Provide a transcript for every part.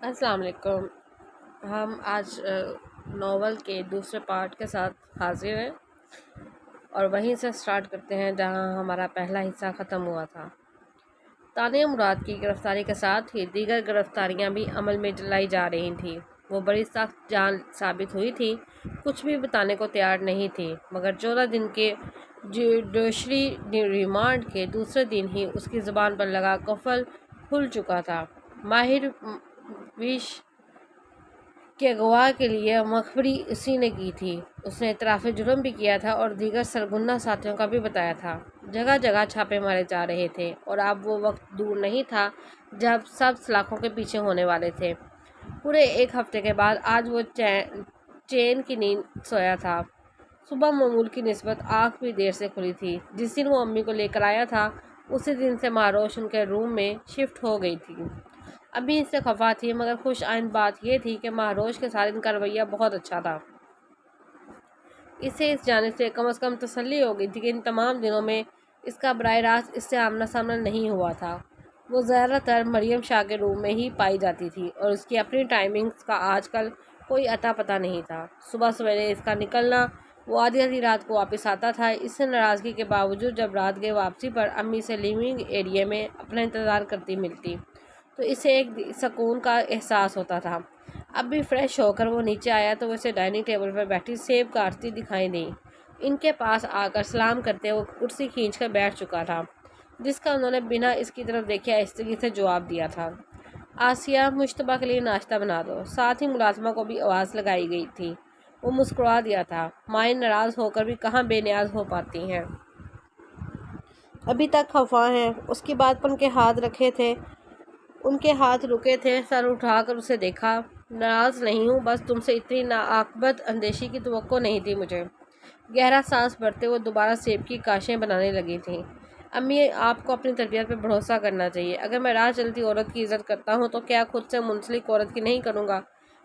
السلام علیکم۔ ہم آج ناول کے دوسرے پارٹ کے ساتھ حاضر ہیں اور وہیں سے سٹارٹ کرتے ہیں جہاں ہمارا پہلا حصہ ختم ہوا تھا۔ تانیہ مراد کی گرفتاری کے ساتھ ہی دیگر گرفتاریاں بھی عمل میں لائی جا رہی تھیں۔ وہ بڑی سخت جان ثابت ہوئی تھی، کچھ بھی بتانے کو تیار نہیں تھی، مگر 14 دن کے جوڈیشری ریمانڈ کے دوسرے دن ہی اس کی زبان پر لگا قفل کھل چکا تھا۔ ماہر ویش کے اغوا کے لیے مخبری اسی نے کی تھی۔ اس نے اعتراف جرم بھی کیا تھا اور دیگر سرگنہ ساتھیوں کا بھی بتایا تھا۔ جگہ جگہ چھاپے مارے جا رہے تھے اور اب وہ وقت دور نہیں تھا جب سب سلاخوں کے پیچھے ہونے والے تھے۔ پورے ایک ہفتے کے بعد آج وہ چین کی نیند سویا تھا۔ صبح معمول کی نسبت آنکھ بھی دیر سے کھلی تھی۔ جس دن وہ امی کو لے کر آیا تھا اسی دن سے مہروش ان کے روم میں شفٹ ہو گئی تھی۔ ابھی اس سے خفا تھی، مگر خوش آئند بات یہ تھی کہ مہروش کے ساتھ ان کا رویہ بہت اچھا تھا۔ اسے اس جانب سے کم از کم تسلی ہو گئی تھی کہ ان تمام دنوں میں اس کا براہ راست اس سے آمنا سامنا نہیں ہوا تھا۔ وہ زیادہ تر مریم شاہ کے روم میں ہی پائی جاتی تھی اور اس کی اپنی ٹائمنگز کا آج کل کوئی اتا پتہ نہیں تھا۔ صبح سویرے اس کا نکلنا، وہ آدھی رات کو واپس آتا تھا۔ اس سے ناراضگی کے باوجود جب رات گئے واپسی پر امی سے لیونگ ایریا میں اپنا انتظار کرتی ملتی تو اسے ایک سکون کا احساس ہوتا تھا۔ اب بھی فریش ہو کر وہ نیچے آیا تو اسے ڈائننگ ٹیبل پر بیٹھی سیب کاٹتی دکھائی دی۔ ان کے پاس آ کر سلام کرتے وہ کرسی کھینچ کر بیٹھ چکا تھا، جس کا انہوں نے بنا اس کی طرف دیکھے آہستگی سے جواب دیا تھا۔ آسیہ، مشتبہ کے لیے ناشتہ بنا دو۔ ساتھ ہی ملازمہ کو بھی آواز لگائی گئی تھی۔ وہ مسکرا دیا تھا۔ مائیں ناراض ہو کر بھی کہاں بے نیاز ہو پاتی ہیں۔ ابھی تک خفا ہیں۔ اس کی بات پر ان کے ہاتھ رکے تھے۔ سر اٹھا کر اسے دیکھا۔ ناراض نہیں ہوں، بس تم سے اتنی ناعاقبت اندیشی کی توقع نہیں تھی مجھے۔ گہرا سانس بھرتے وہ دوبارہ سیب کی کاشیں بنانے لگی تھیں۔ امی، آپ کو اپنی تربیت پہ بھروسہ کرنا چاہیے۔ اگر میں راہ چلتی عورت کی عزت کرتا ہوں تو کیا خود سے منسلک عورت کی نہیں کروں گا؟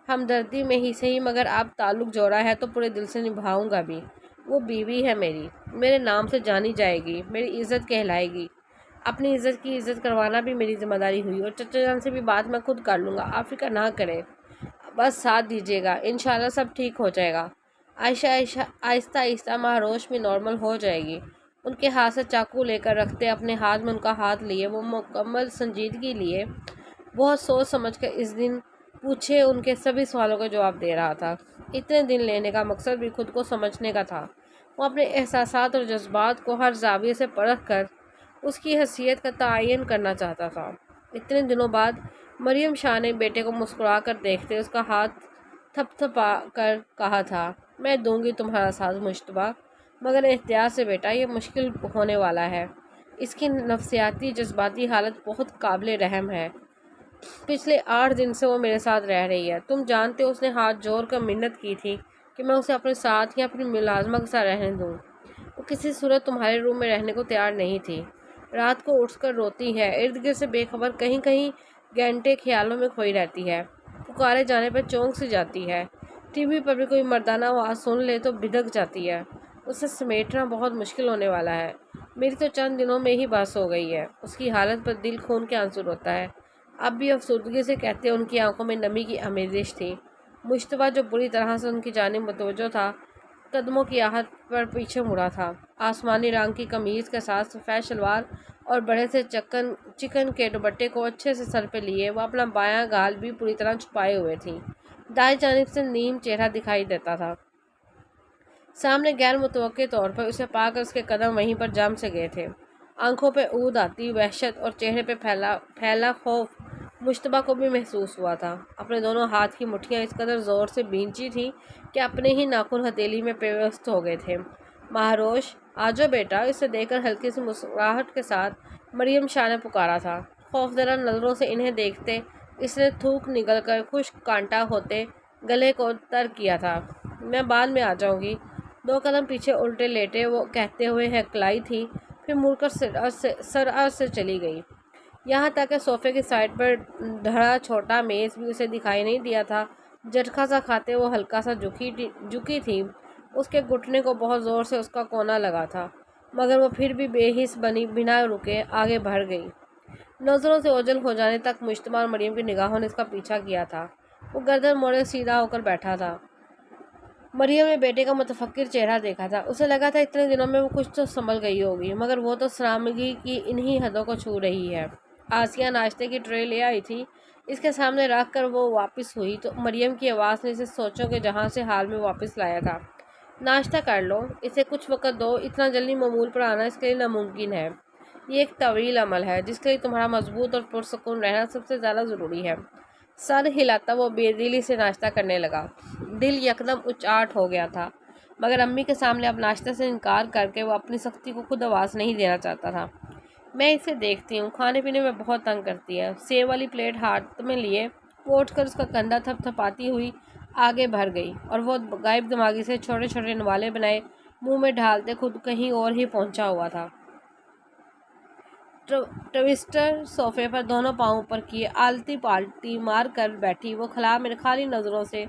ہمدردی میں ہی صحیح، مگر اب تعلق جوڑا ہے تو پورے دل سے نبھاؤں گا بھی۔ وہ بیوی ہے میری، میرے نام سے جانی جائے گی، میری عزت کہلائے گی۔ اپنی عزت کی عزت کروانا بھی میری ذمہ داری ہوئی اور چچا جان سے بھی بات میں خود کر لوں گا۔ آپ فکر نہ کریں، بس ساتھ دیجیے گا، انشاءاللہ سب ٹھیک ہو جائے گا۔ آہستہ آہستہ مہروش بھی نارمل ہو جائے گی۔ ان کے ہاتھ سے چاقو لے کر رکھتے اپنے ہاتھ میں ان کا ہاتھ لیے وہ مکمل سنجیدگی لیے بہت سوچ سمجھ کر اس دن پوچھے ان کے سبھی سوالوں کا جواب دے رہا تھا۔ اتنے دن لینے کا مقصد بھی خود کو سمجھنے کا تھا۔ وہ اپنے احساسات اور جذبات کو ہر زاویے سے پرکھ کر اس کی حیثیت کا تعین کرنا چاہتا تھا۔ اتنے دنوں بعد مریم شاہ نے بیٹے کو مسکرا کر دیکھتے اس کا ہاتھ تھپ تھپا کر کہا تھا، میں دوں گی تمہارا ساتھ مشتبہ، مگر احتیاط سے بیٹا، یہ مشکل ہونے والا ہے۔ اس کی نفسیاتی جذباتی حالت بہت قابل رحم ہے۔ پچھلے 8 دن سے وہ میرے ساتھ رہ رہی ہے۔ تم جانتے ہو اس نے ہاتھ جوڑ کر منت کی تھی کہ میں اسے اپنے ساتھ یا اپنی ملازمہ کے ساتھ رہنے دوں۔ وہ کسی صورت تمہارے روم میں رہنے کو تیار نہیں تھی۔ رات کو اٹھ کر روتی ہے، ارد گرد سے بے خبر کہیں کہیں گھنٹے خیالوں میں کھوئی رہتی ہے۔ پکارے جانے پر چونک سی جاتی ہے۔ ٹی وی پر بھی کوئی مردانہ آواز سن لے تو بھدک جاتی ہے۔ اسے سمیٹنا بہت مشکل ہونے والا ہے۔ میری تو چند دنوں میں ہی بس ہو گئی ہے۔ اس کی حالت پر دل خون کے آنسو روتا ہے۔ اب بھی افسردگی سے کہتے ان کی آنکھوں میں نمی کی آمیزش تھی۔ مشتبہ جو بری طرح سے ان کی جانب متوجہ تھا، قدموں کی آہٹ پر پیچھے مڑا تھا۔ آسمانی رنگ کی قمیض کے ساتھ سفید شلوار اور بڑے سے چکن کے دوپٹے کو اچھے سے سر پہ لیے وہ اپنا بایاں گال بھی پوری طرح چھپائے ہوئے تھی۔ دائیں جانب سے نیم چہرہ دکھائی دیتا تھا۔ سامنے غیر متوقع طور پر اسے پا کر اس کے قدم وہیں پر جم سے گئے تھے۔ آنکھوں پہ اود آتی وحشت اور چہرے پہ پھیلا خوف مشتبہ کو بھی محسوس ہوا تھا۔ اپنے دونوں ہاتھ کی مٹھیاں اس قدر زور سے بھینچی تھیں کہ اپنے ہی ناخن ہتھیلی میں پیوست ہو گئے تھے۔ مہروش، آجو بیٹا، اسے دیکھ کر ہلکی سی مسکراہٹ کے ساتھ مریم شاہ نے پکارا تھا۔ خوفزدہ نظروں سے انہیں دیکھتے اس نے تھوک نگل کر خشک کانٹا ہوتے گلے کو تر کیا تھا۔ میں بعد میں آ جاؤں گی۔ 2 قدم پیچھے الٹے لیٹے وہ کہتے ہوئے ہکلائی تھی، پھر مڑ کر سرعت سے چلی گئی۔ یہاں تک کہ صوفے کی سائڈ پر ڈھڑا چھوٹا میز بھی اسے دکھائی نہیں دیا تھا۔ جھٹکا سا کھاتے وہ ہلکا سا جھکی تھی۔ اس کے گھٹنے کو بہت زور سے اس کا کونا لگا تھا، مگر وہ پھر بھی بے حس بنا رکے آگے بڑھ گئی۔ نظروں سے اوجھل ہو جانے تک مجتبیٰ اور مریم کی نگاہوں نے اس کا پیچھا کیا تھا۔ وہ گردن موڑے سیدھا ہو کر بیٹھا تھا۔ مریم نے بیٹے کا متفکر چہرہ دیکھا تھا۔ اسے لگا تھا اتنے دنوں میں وہ کچھ تو سنبھل گئی ہوگی، مگر وہ تو سرامگی کی انہی حدوں کو چھو رہی ہے۔ آسیہ ناشتے کی ٹرے لے آئی تھی۔ اس کے سامنے رکھ کر وہ واپس ہوئی تو مریم کی آواز نے اسے سوچوں کے جہاں سے حال میں واپس لایا تھا۔ ناشتہ کر لو، اسے کچھ وقت دو، اتنا جلدی معمول پر آنا اس کے لیے ناممکن ہے۔ یہ ایک طویل عمل ہے جس کے لیے تمہارا مضبوط اور پرسکون رہنا سب سے زیادہ ضروری ہے۔ سر ہلاتا وہ بے دلی سے ناشتہ کرنے لگا۔ دل یکدم اچاٹ ہو گیا تھا، مگر امی کے سامنے اب ناشتے سے انکار کر کے وہ اپنی سختی کو خود آواز نہیں دینا چاہتا تھا۔ میں اسے دیکھتی ہوں، کھانے پینے میں بہت تنگ کرتی ہے۔ سیب والی پلیٹ ہاتھ میں لیے وہ اٹھ کر اس کا کندھا تھپ تھپاتی ہوئی آگے بڑھ گئی اور وہ غائب دماغی سے چھوٹے چھوٹے نوالے بنائے منہ میں ڈھالتے خود کہیں اور ہی پہنچا ہوا تھا۔ ٹوسٹر صوفے پر دونوں پاؤں اوپر کیے آلتی پالتی مار کر بیٹھی وہ خلا میں خالی نظروں سے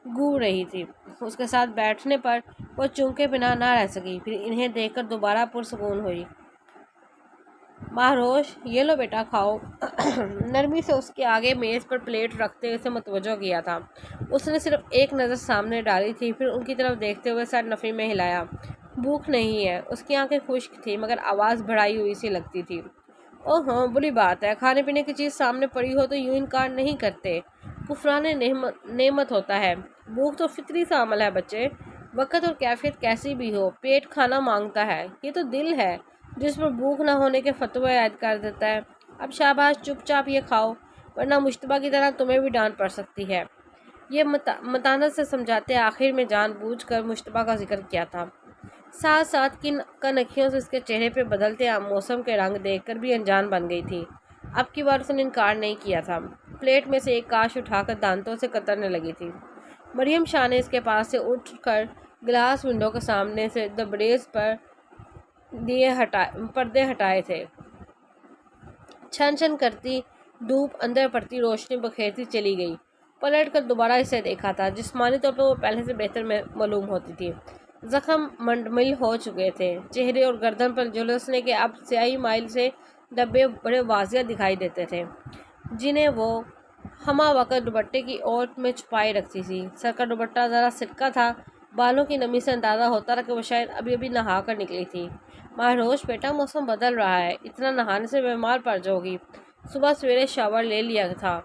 گھور رہی تھی۔ اس کے ساتھ بیٹھنے پر وہ چونکے بنا نہ رہ سکی، پھر انہیں دیکھ کر دوبارہ پرسکون ہوئی۔ مہروش، یہ لو بیٹا کھاؤ۔ نرمی سے اس کے آگے میز پر پلیٹ رکھتے اسے متوجہ کیا تھا۔ اس نے صرف ایک نظر سامنے ڈالی تھی، پھر ان کی طرف دیکھتے ہوئے سر نفی میں ہلایا۔ بھوک نہیں ہے۔ اس کی آنکھیں خشک تھی مگر آواز بڑھائی ہوئی سی لگتی تھی۔ اوہ بری بات ہے، کھانے پینے کی چیز سامنے پڑی ہو تو یوں انکار نہیں کرتے، کفران نعمت ہوتا ہے۔ بھوک تو فطری سا عمل ہے بچے، وقت اور کیفیت کیسی بھی ہو، پیٹ کھانا مانگتا ہے۔ یہ تو دل ہے جس پر بھوک نہ ہونے کے فتوے عائد کر دیتا ہے۔ اب شاباش، چپ چاپ یہ کھاؤ، ورنہ مشتبہ کی طرح تمہیں بھی ڈانٹ پڑ سکتی ہے۔ یہ متانت سے سمجھاتے آخر میں جان بوجھ کر مشتبہ کا ذکر کیا تھا۔ ساتھ ساتھ کن اکھیوں سے اس کے چہرے پہ بدلتے موسم کے رنگ دیکھ کر بھی انجان بن گئی تھی۔ اب کی بار اس نے انکار نہیں کیا تھا۔ پلیٹ میں سے ایک کاش اٹھا کر دانتوں سے کترنے لگی تھی۔ مریم شاہ نے اس کے پاس سے اٹھ کر گلاس ونڈو کے سامنے سے دبریز پر پردے ہٹائے تھے۔ چھن چھن کرتی دھوپ اندر پڑتی روشنی بکھیرتی چلی گئی۔ پلٹ کر دوبارہ اسے دیکھا تھا۔ جسمانی طور پر وہ پہلے سے بہتر معلوم ہوتی تھی۔ زخم منڈمل ہو چکے تھے۔ چہرے اور گردن پر جھلسنے کے اب سیاہی مائل سے دھبے بڑے واضح دکھائی دیتے تھے، جنہیں وہ ہمہ وقت دوپٹے کی اوٹ میں چھپائے رکھتی تھی۔ سر کا دوپٹہ ذرا سرکا تھا۔ بالوں کی نمی سے اندازہ ہوتا رہا کہ وہ شاید ابھی ابھی نہا کر نکلی تھی۔ مہروش بیٹا، موسم بدل رہا ہے، اتنا نہانے سے بیمار پڑ جاؤ گی۔ صبح سویرے شاور لے لیا تھا۔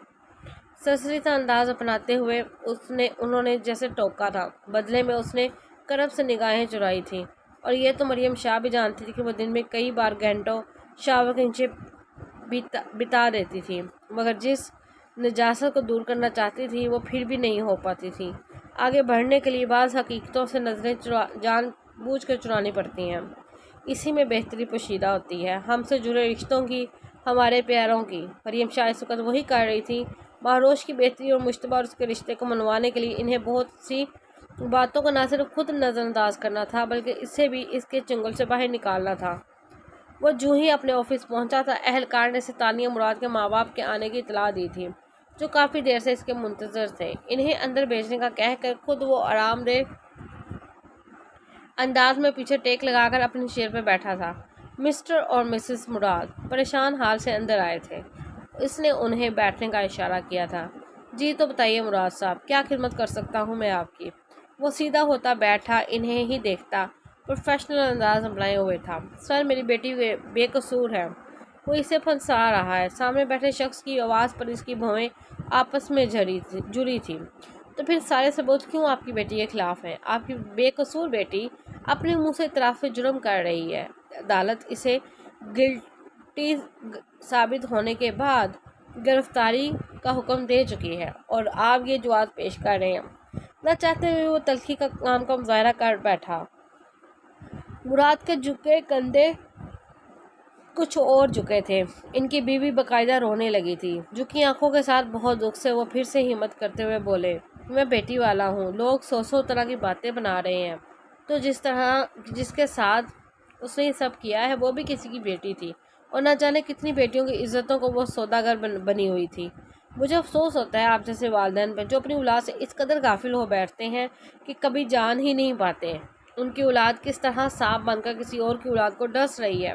سرسری سا انداز اپناتے ہوئے انہوں نے جیسے ٹوکا تھا۔ بدلے میں اس نے کرب سے نگاہیں چرائی تھیں، اور یہ تو مریم شاہ بھی جانتی تھی کہ وہ دن میں کئی بار گھنٹوں شاور کے نیچے بتا دیتی تھی، مگر جس نجاست کو دور کرنا چاہتی تھی وہ پھر بھی نہیں ہو پاتی تھی۔ آگے بڑھنے کے لیے بعض حقیقتوں سے نظریں جان بوجھ کر چرانی پڑتی ہیں۔ اسی میں بہتری پوشیدہ ہوتی ہے، ہم سے جڑے رشتوں کی، ہمارے پیاروں کی۔ مریم شاہ اس وقت وہی کر رہی تھی۔ مہروش کی بہتری اور مشتبہ اور اس کے رشتے کو منوانے کے لیے انہیں بہت سی باتوں کو نہ صرف خود نظر انداز کرنا تھا بلکہ اسے بھی اس کے چنگل سے باہر نکالنا تھا۔ وہ جو ہی اپنے آفس پہنچا تھا، اہلکار نے اسے تانیہ مراد کے ماں باپ کے آنے کی اطلاع دی تھی، جو کافی دیر سے اس کے منتظر تھے۔ انہیں اندر بھیجنے کا کہہ کر خود وہ آرام دہ انداز میں پیچھے ٹیک لگا کر اپنی چیئر پہ بیٹھا تھا۔ مسٹر اور مسز مراد پریشان حال سے اندر آئے تھے۔ اس نے انہیں بیٹھنے کا اشارہ کیا تھا۔ جی تو بتائیے مراد صاحب، کیا خدمت کر سکتا ہوں میں آپ کی؟ وہ سیدھا ہوتا بیٹھا انہیں ہی دیکھتا پروفیشنل انداز اپنائے ہوئے تھا۔ سر، میری بیٹی بے قصور ہے، وہ اسے پھنسا رہا ہے۔ سامنے بیٹھے شخص کی آواز پر اس کی بھویں آپس میں جڑی تھی۔ تو پھر سارے ثبوت کیوں آپ کی بیٹی کے خلاف ہیں؟ آپ کی بے قصور بیٹی اپنے منہ سے اعتراف جرم کر رہی ہے۔ عدالت اسے گلٹی ثابت ہونے کے بعد گرفتاری کا حکم دے چکی ہے، اور آپ یہ جواز پیش کر رہے ہیں۔ نہ چاہتے ہوئے وہ تلخی کا کام کا مظاہرہ کر بیٹھا۔ مراد کے جھکے کندھے کچھ اور جھکے تھے۔ ان کی بیوی باقاعدہ رونے لگی تھی۔ جھکی آنکھوں کے ساتھ بہت دکھ سے وہ پھر سے ہمت کرتے ہوئے بولے، میں بیٹی والا ہوں، لوگ سو طرح کی باتیں بنا رہے ہیں، تو جس کے ساتھ اس نے یہ سب کیا ہے وہ بھی کسی کی بیٹی تھی، اور نہ جانے کتنی بیٹیوں کی عزتوں کو وہ سوداگر بنی ہوئی تھی۔ مجھے افسوس ہوتا ہے آپ جیسے والدین پر، جو اپنی اولاد سے اس قدر غافل ہو بیٹھتے ہیں کہ کبھی جان ہی نہیں پاتے ان کی اولاد کس طرح سانپ بن کر کسی اور کی اولاد کو ڈس رہی ہے۔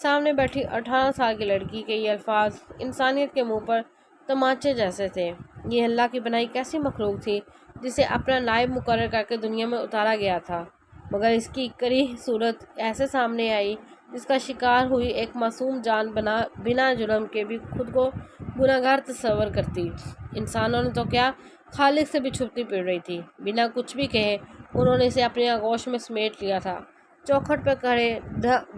سامنے بیٹھی 18 سال کی لڑکی کے یہ الفاظ انسانیت کے منہ پر تماچے جیسے تھے۔ یہ اللہ کی بنائی کیسی مخلوق تھی جسے اپنا نائب مقرر کر کے دنیا میں اتارا گیا تھا، مگر اس کی کریہ صورت ایسے سامنے آئی جس کا شکار ہوئی ایک معصوم جان بنا جرم کے بھی خود کو گناہگار تصور کرتی۔ انسانوں نے تو کیا، خالق سے بھی چھپتی پڑ رہی تھی۔ بنا کچھ بھی کہے انہوں نے اسے اپنی آغوش میں سمیٹ لیا تھا۔ چوکھٹ پہ کھڑے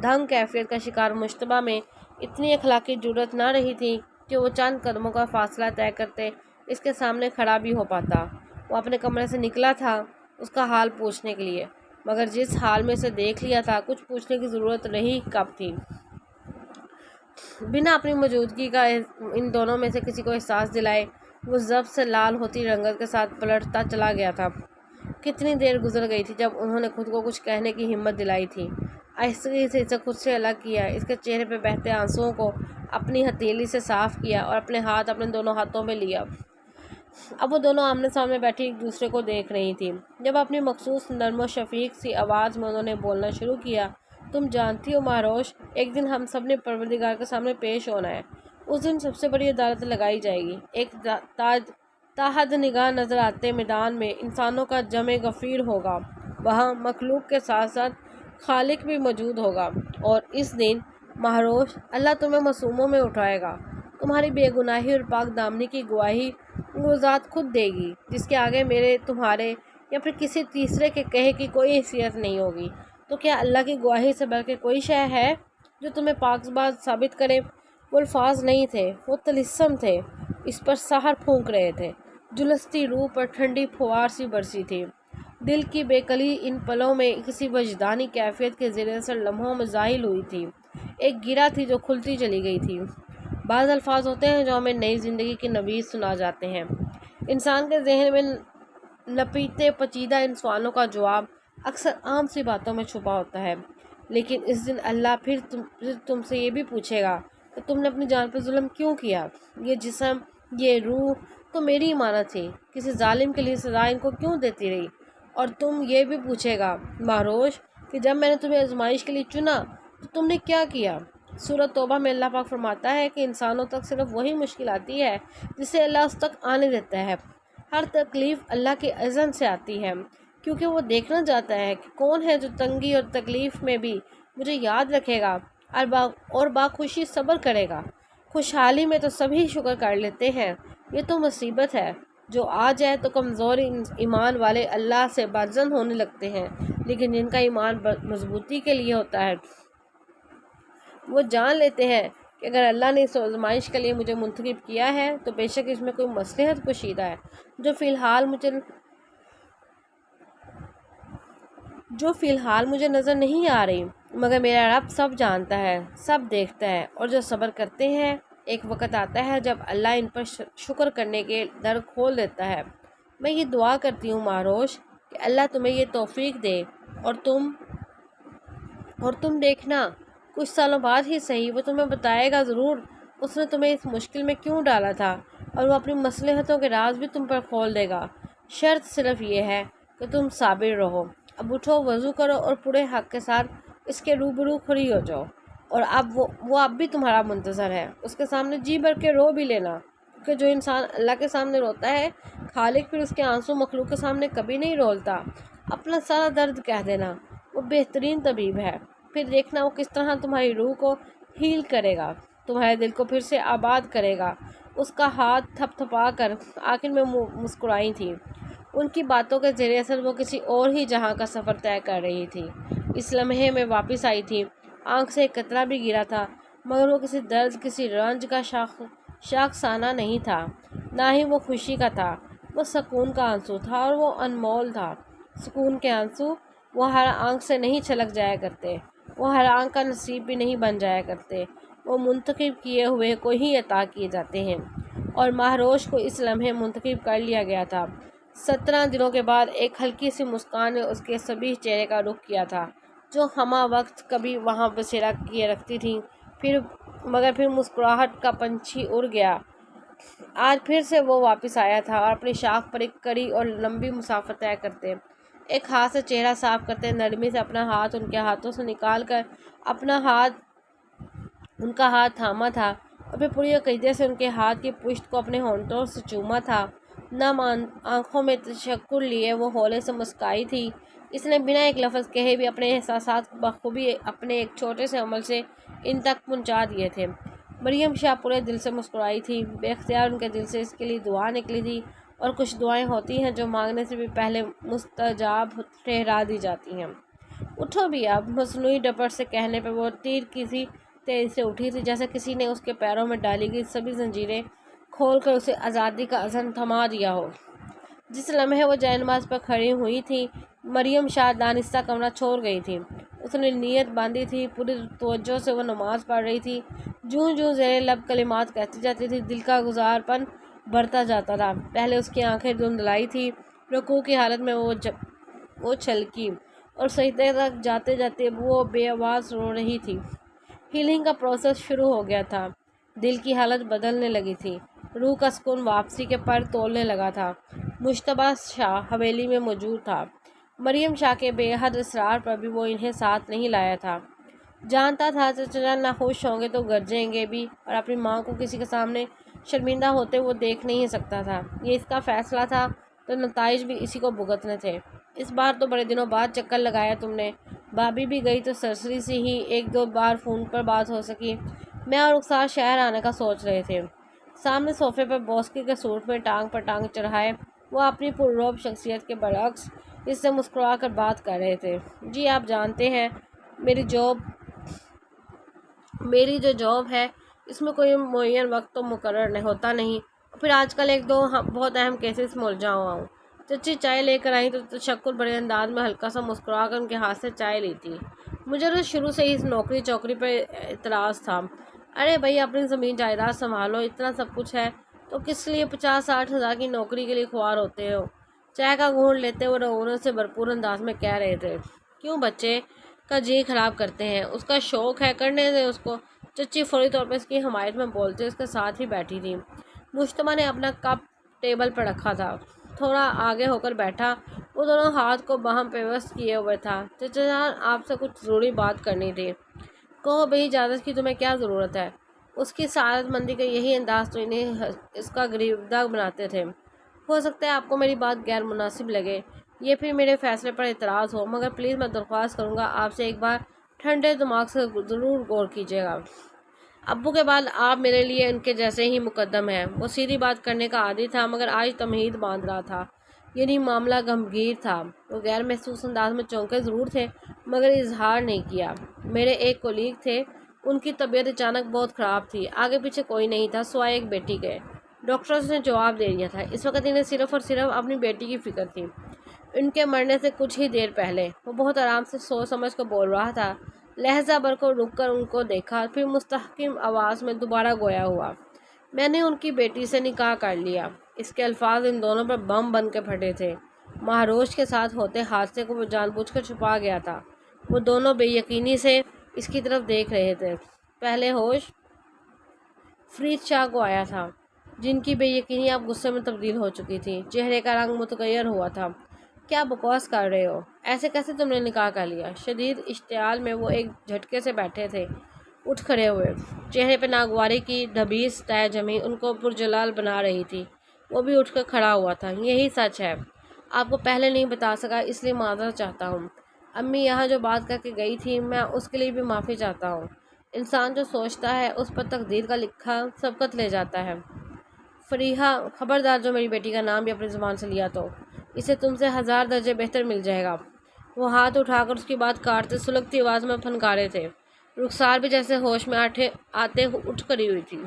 دھنگ کیفیت کا شکار مشتبہ میں اتنی اخلاقی جرأت نہ رہی تھی کہ وہ چند قدموں کا فاصلہ طے کرتے اس کے سامنے کھڑا بھی ہو پاتا۔ وہ اپنے کمرے سے نکلا تھا اس کا حال پوچھنے کے لیے، مگر جس حال میں اسے دیکھ لیا تھا کچھ پوچھنے کی ضرورت رہی کب تھی۔ بنا اپنی موجودگی کا ان دونوں میں سے کسی کو احساس دلائے وہ ضبط سے لال ہوتی رنگت کے ساتھ پلٹتا چلا گیا تھا۔ کتنی دیر گزر گئی تھی جب انہوں نے خود کو کچھ کہنے کی ہمت دلائی تھی۔ آہستگی سے اسے خود سے الگ کیا، اس کے چہرے پہ بہتے آنسوؤں کو اپنی ہتھیلی سے صاف کیا اور اپنے ہاتھ اپنے دونوں ہاتھوں میں لیا۔ اب وہ دونوں آمنے سامنے بیٹھی ایک دوسرے کو دیکھ رہی تھی۔ جب اپنی مخصوص نرم و شفیق سی آواز میں انہوں نے بولنا شروع کیا، تم جانتی ہو مہروش، ایک دن ہم سب نے پروردگار کے سامنے پیش ہونا ہے۔ اس دن سب سے بڑی عدالت لگائی جائے گی۔ ایک تاحد نگاہ نظر آتے میدان میں انسانوں کا جمع غفیر ہوگا، وہاں مخلوق کے ساتھ ساتھ خالق بھی موجود ہوگا، اور اس دن مہروش اللہ تمہیں معصوموں میں اٹھائے گا۔ تمہاری بے گناہی اور پاک دامنی کی گواہی وہ ذات خود دے گی جس کے آگے میرے، تمہارے یا پھر کسی تیسرے کے کہے کی کوئی حیثیت نہیں ہوگی۔ تو کیا اللہ کی گواہی سے بڑھ کے کوئی شے ہے جو تمہیں پاکیزہ ثابت کرے؟ وہ الفاظ نہیں تھے، وہ طلسم تھے، اس پر سحر پھونک رہے تھے۔ جھلستی روح پر ٹھنڈی پھوار سی برسی تھی۔ دل کی بے کلی ان پلوں میں کسی وجدانی کیفیت کے زیر اثر لمحوں میں ظاہر ہوئی تھی۔ ایک گرہ تھی جو کھلتی چلی گئی تھی۔ بعض الفاظ ہوتے ہیں جو ہمیں نئی زندگی کی نوید سنا جاتے ہیں۔ انسان کے ذہن میں لپیتے پیچیدہ ان سوالوں کا جواب اکثر عام سی باتوں میں چھپا ہوتا ہے، لیکن اس دن اللہ پھر تم سے یہ بھی پوچھے گا کہ تم نے اپنی جان پر ظلم کیوں کیا؟ یہ جسم، یہ روح تو میری امانت تھی، کسی ظالم کے لیے سزا ان کو کیوں دیتی رہی؟ اور تم یہ بھی پوچھے گا مہروش کہ جب میں نے تمہیں آزمائش کے لیے چنا تو تم نے کیا کیا؟ سورۃ توبہ میں اللہ پاک فرماتا ہے کہ انسانوں تک صرف وہی مشکل آتی ہے جسے اللہ اس تک آنے دیتا ہے۔ ہر تکلیف اللہ کے اذن سے آتی ہے، کیونکہ وہ دیکھنا چاہتا ہے کہ کون ہے جو تنگی اور تکلیف میں بھی مجھے یاد رکھے گا اور باخوشی صبر کرے گا۔ خوشحالی میں تو سبھی شکر کر لیتے ہیں، یہ تو مصیبت ہے جو آ جائے تو کمزور ایمان والے اللہ سے بدظن ہونے لگتے ہیں، لیکن جن کا ایمان مضبوطی کے لیے ہوتا ہے وہ جان لیتے ہیں کہ اگر اللہ نے اس آزمائش کے لیے مجھے منتخب کیا ہے تو بے شک اس میں کوئی مصلحت پوشیدہ ہے جو فی الحال مجھے نظر نہیں آ رہی، مگر میرا رب سب جانتا ہے، سب دیکھتا ہے۔ اور جو صبر کرتے ہیں، ایک وقت آتا ہے جب اللہ ان پر شکر کرنے کے در کھول دیتا ہے۔ میں یہ دعا کرتی ہوں مہروش کہ اللہ تمہیں یہ توفیق دے، اور تم دیکھنا کچھ سالوں بعد ہی صحیح وہ تمہیں بتائے گا ضرور اس نے تمہیں اس مشکل میں کیوں ڈالا تھا، اور وہ اپنی مصلحتوں کے راز بھی تم پر کھول دے گا۔ شرط صرف یہ ہے کہ تم صابر رہو۔ اب اٹھو، وضو کرو اور پورے حق کے ساتھ اس کے روبرو کھڑی ہو جاؤ، اور اب وہ اب بھی تمہارا منتظر ہے۔ اس کے سامنے جی بھر کے رو بھی لینا، کیونکہ جو انسان اللہ کے سامنے روتا ہے، خالق پھر اس کے آنسو مخلوق کے سامنے کبھی نہیں رولتا۔ اپنا سارا درد کہہ دینا، وہ بہترین طبیب ہے۔ پھر دیکھنا وہ کس طرح تمہاری روح کو ہیل کرے گا، تمہارے دل کو پھر سے آباد کرے گا۔ اس کا ہاتھ تھپ تھپا کر آخر میں مسکرائی تھی۔ ان کی باتوں کے زیر اثر وہ کسی اور ہی جہاں کا سفر طے کر رہی تھی۔ اس لمحے میں واپس آئی تھی، آنکھ سے ایک قطرہ بھی گرا تھا، مگر وہ کسی درد، کسی رنج کا شاخسانہ نہیں تھا، نہ ہی وہ خوشی کا تھا۔ وہ سکون کا آنسو تھا، اور وہ انمول تھا۔ سکون کے آنسو وہ ہر آنکھ سے نہیں چھلک جایا کرتے، وہ ہر آنکھ کا نصیب بھی نہیں بن جایا کرتے، وہ منتخب کیے ہوئے کو ہی عطا کیے جاتے ہیں، اور مہروش کو اس لمحے منتخب کر لیا گیا تھا۔ 17 دنوں کے بعد ایک ہلکی سی مسکان نے اس کے صبی چہرے کا رخ کیا تھا، جو ہمہ وقت کبھی وہاں بسیرا کیے رکھتی تھی، مگر پھر مسکراہٹ کا پنچھی اڑ گیا۔ آج پھر سے وہ واپس آیا تھا، اور اپنی شاخ پر ایک کڑی اور لمبی مسافت طے کرتے، ایک ہاتھ سے چہرہ صاف کرتے، نرمی سے اپنا ہاتھ ان کے ہاتھوں سے نکال کر اپنا ہاتھ ان کا ہاتھ تھاما تھا اور پھر پوری عقیدے سے ان کے ہاتھ کی پشت کو اپنے ہونٹوں سے چوما تھا۔ نم آنکھوں میں تشکر لیے وہ ہولے سے مسکرائی تھی۔ اس نے بنا ایک لفظ کہے بھی اپنے احساسات بخوبی اپنے ایک چھوٹے سے عمل سے ان تک پہنچا دیے تھے۔ مریم شاہ پورے دل سے مسکرائی تھی۔ بے اختیار ان کے دل سے اس کے لیے دعا نکلی تھی، اور کچھ دعائیں ہوتی ہیں جو مانگنے سے بھی پہلے مستجاب ٹھہرا دی جاتی ہیں۔ اٹھو بھی اب، مصنوعی ڈپٹ سے کہنے پہ وہ تیر کسی تیزی سے اٹھی تھی، جیسے کسی نے اس کے پیروں میں ڈالی گئی سبھی زنجیریں کھول کر اسے آزادی کا اذن تھما دیا ہو۔ جس لمحے وہ جائے نماز پر کھڑی ہوئی تھی، مریم شاہ دانستہ کمرہ چھوڑ گئی تھی۔ اس نے نیت باندھی تھی، پوری توجہ سے وہ نماز پڑھ رہی تھی۔ جوں جوں زیر لب کلمات کہتی جاتی تھی، دل کا گزار پن بڑھتا جاتا تھا۔ پہلے اس کی آنکھیں دھندلائی تھی، رکوع کی حالت میں وہ چھلکی، اور سجدے تک جاتے جاتے وہ بے آواز رو رہی تھی۔ ہیلنگ کا پروسیس شروع ہو گیا تھا۔ دل کی حالت بدلنے لگی تھی، روح کا سکون واپسی کے پر تولنے لگا تھا۔ مجتبیٰ شاہ حویلی میں موجود تھا۔ مریم شاہ کے بے حد اصرار پر بھی وہ انہیں ساتھ نہیں لایا تھا۔ جانتا تھا چچا ناخوش ہوں گے تو گرجیں گے بھی، اور اپنی ماں کو کسی کے سامنے شرمندہ ہوتے وہ دیکھ نہیں سکتا تھا۔ یہ اس کا فیصلہ تھا تو نتائج بھی اسی کو بھگتنے تھے۔ اس بار تو بڑے دنوں بعد چکر لگایا تم نے۔ بھابھی بھی گئی تو سرسری سے ہی ایک دو بار فون پر بات ہو سکی۔ میں اور رخسار شہر آنے کا سوچ رہے تھے۔ سامنے صوفے پر بوسکی کے سوٹ میں ٹانگ پر ٹانگ چڑھائے وہ اپنی پررعب شخصیت کے برعکس اس سے مسکرا کر بات کر رہے تھے۔ جی آپ جانتے ہیں میری جو جاب ہے اس میں کوئی معین وقت تو مقرر ہوتا نہیں، اور پھر آج کل ایک دو بہت اہم کیسز میں الجھا ہوا ہوں۔ چچی چائے لے کر آئیں تو تشکر بڑے انداز میں ہلکا سا مسکرا کر ان کے ہاتھ سے چائے لی تھی۔ مجھے تو شروع سے ہی اس نوکری چوکری پر اعتراض تھا۔ ارے بھائی اپنی زمین جائیداد سنبھالو، اتنا سب کچھ ہے تو کس لیے 50-60 ہزار کی نوکری کے لیے خوار ہوتے ہو؟ چائے کا گھونٹ لیتے ہوئے رونے سے بھرپور انداز میں کہہ رہے تھے۔ کیوں بچے کا جی خراب کرتے ہیں؟ اس کا شوق ہے، کرنے دیں اس کو۔ چچی فوری طور پر اس کی حمایت میں بولتے اس کے ساتھ ہی بیٹھی تھی۔ مجتبیٰ نے اپنا کپ ٹیبل پر رکھا تھا، تھوڑا آگے ہو کر بیٹھا، وہ دونوں ہاتھ کو باہم پیوست کیے ہوئے تھا۔ چچا جان آپ سے کچھ ضروری بات کرنی تھی۔ کہو بھئی، اجازت کی تمہیں کیا ضرورت ہے؟ اس کی سعادت مندی کا یہی انداز تو انہیں اس کا گریباں بناتے تھے۔ ہو سکتا ہے آپ کو میری بات غیر مناسب لگے، یہ پھر میرے فیصلے پر اعتراض ہو، مگر پلیز میں درخواست کروں گا آپ سے ایک بار ٹھنڈے دماغ سے ضرور غور کیجیے گا۔ ابو کے بعد آپ میرے لیے ان کے جیسے ہی مقدم ہیں۔ وہ سیدھی بات کرنے کا عادی تھا، مگر آج تمہید باندھ رہا تھا، یعنی معاملہ گمبھیر تھا۔ وہ غیر محسوس انداز میں چونکے ضرور تھے، مگر اظہار نہیں کیا۔ میرے ایک کولیگ تھے، ان کی طبیعت اچانک بہت خراب تھی، آگے پیچھے کوئی نہیں تھا سوائے ایک بیٹی کے۔ ڈاکٹرز نے جواب دے دیا تھا۔ اس وقت انہیں صرف اور صرف اپنی بیٹی کی فکر تھی۔ ان کے مرنے سے کچھ ہی دیر پہلے وہ بہت آرام سے سوچ سمجھ کر بول رہا تھا۔ لہجہ بھر کو رک کر ان کو دیکھا، پھر مستحکم آواز میں دوبارہ گویا ہوا۔ میں نے ان کی بیٹی سے نکاح کر لیا۔ اس کے الفاظ ان دونوں پر بم بن کے پھٹے تھے۔ مہاروش کے ساتھ ہوتے حادثے کو وہ جان بوجھ کر چھپا گیا تھا۔ وہ دونوں بے یقینی سے اس کی طرف دیکھ رہے تھے۔ پہلے ہوش فرید شاہ کو آیا تھا، جن کی بے یقینی اب غصے میں تبدیل ہو چکی تھی۔ چہرے کا رنگ متغیر ہوا تھا۔ کیا بکواس کر رہے ہو؟ ایسے کیسے تم نے نکاح کر لیا؟ شدید اشتعال میں وہ ایک جھٹکے سے بیٹھے تھے، اٹھ کھڑے ہوئے۔ چہرے پہ ناگواری کی دھبیس طے جمی ان کو پرجلال بنا رہی تھی۔ وہ بھی اٹھ کر کھڑا ہوا تھا۔ یہی سچ ہے، آپ کو پہلے نہیں بتا سکا، اس لیے معذرت چاہتا ہوں۔ امی یہاں جو بات کر کے گئی تھی، میں اس کے لیے بھی معافی چاہتا ہوں۔ انسان جو سوچتا ہے اس پر تقدیر کا لکھا سبقت لے جاتا ہے۔ فریحہ، خبردار جو میری بیٹی کا نام بھی اپنی زبان سے لیا تو اسے تم سے 1000 درجے بہتر مل جائے گا۔ وہ ہاتھ اٹھا کر اس کی بات کاٹتے سلگتی آواز میں پھنکارے تھے۔ رخسار بھی جیسے ہوش میں آتے اٹھ کھڑی ہوئی تھی۔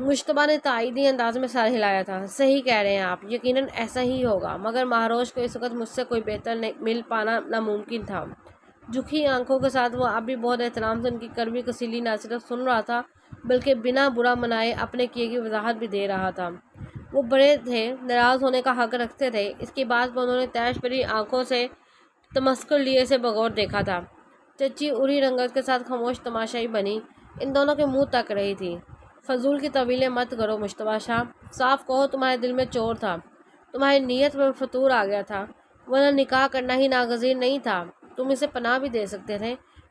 مجتبیٰ نے تائیدی انداز میں سر ہلایا تھا۔ صحیح کہہ رہے ہیں آپ، یقیناً ایسا ہی ہوگا، مگر مہاروش کو اس وقت مجھ سے کوئی بہتر مل پانا ناممکن تھا۔ جھکی آنکھوں کے ساتھ وہ اب بھی بہت احترام سے ان کی کڑوی کسیلی نہ صرف سن رہا تھا بلکہ بنا برا منائے اپنے کیے کی وضاحت بھی دے رہا تھا۔ وہ بڑے تھے، ناراض ہونے کا حق رکھتے تھے۔ اس کی بات پر انہوں نے تیش بھری آنکھوں سے تمسخر لیے سے بغور دیکھا تھا۔ چچی اری رنگت کے ساتھ خاموش تماشائی بنی ان دونوں کے منہ تک رہی تھی۔ فضول کی طویلیں مت کرو مجتبیٰ شاہ، صاف کہو تمہارے دل میں چور تھا، تمہاری نیت میں فتور آ گیا تھا، ورنہ نکاح کرنا ہی ناگزیر نہیں تھا۔ تم اسے پناہ بھی دے سکتے تھے،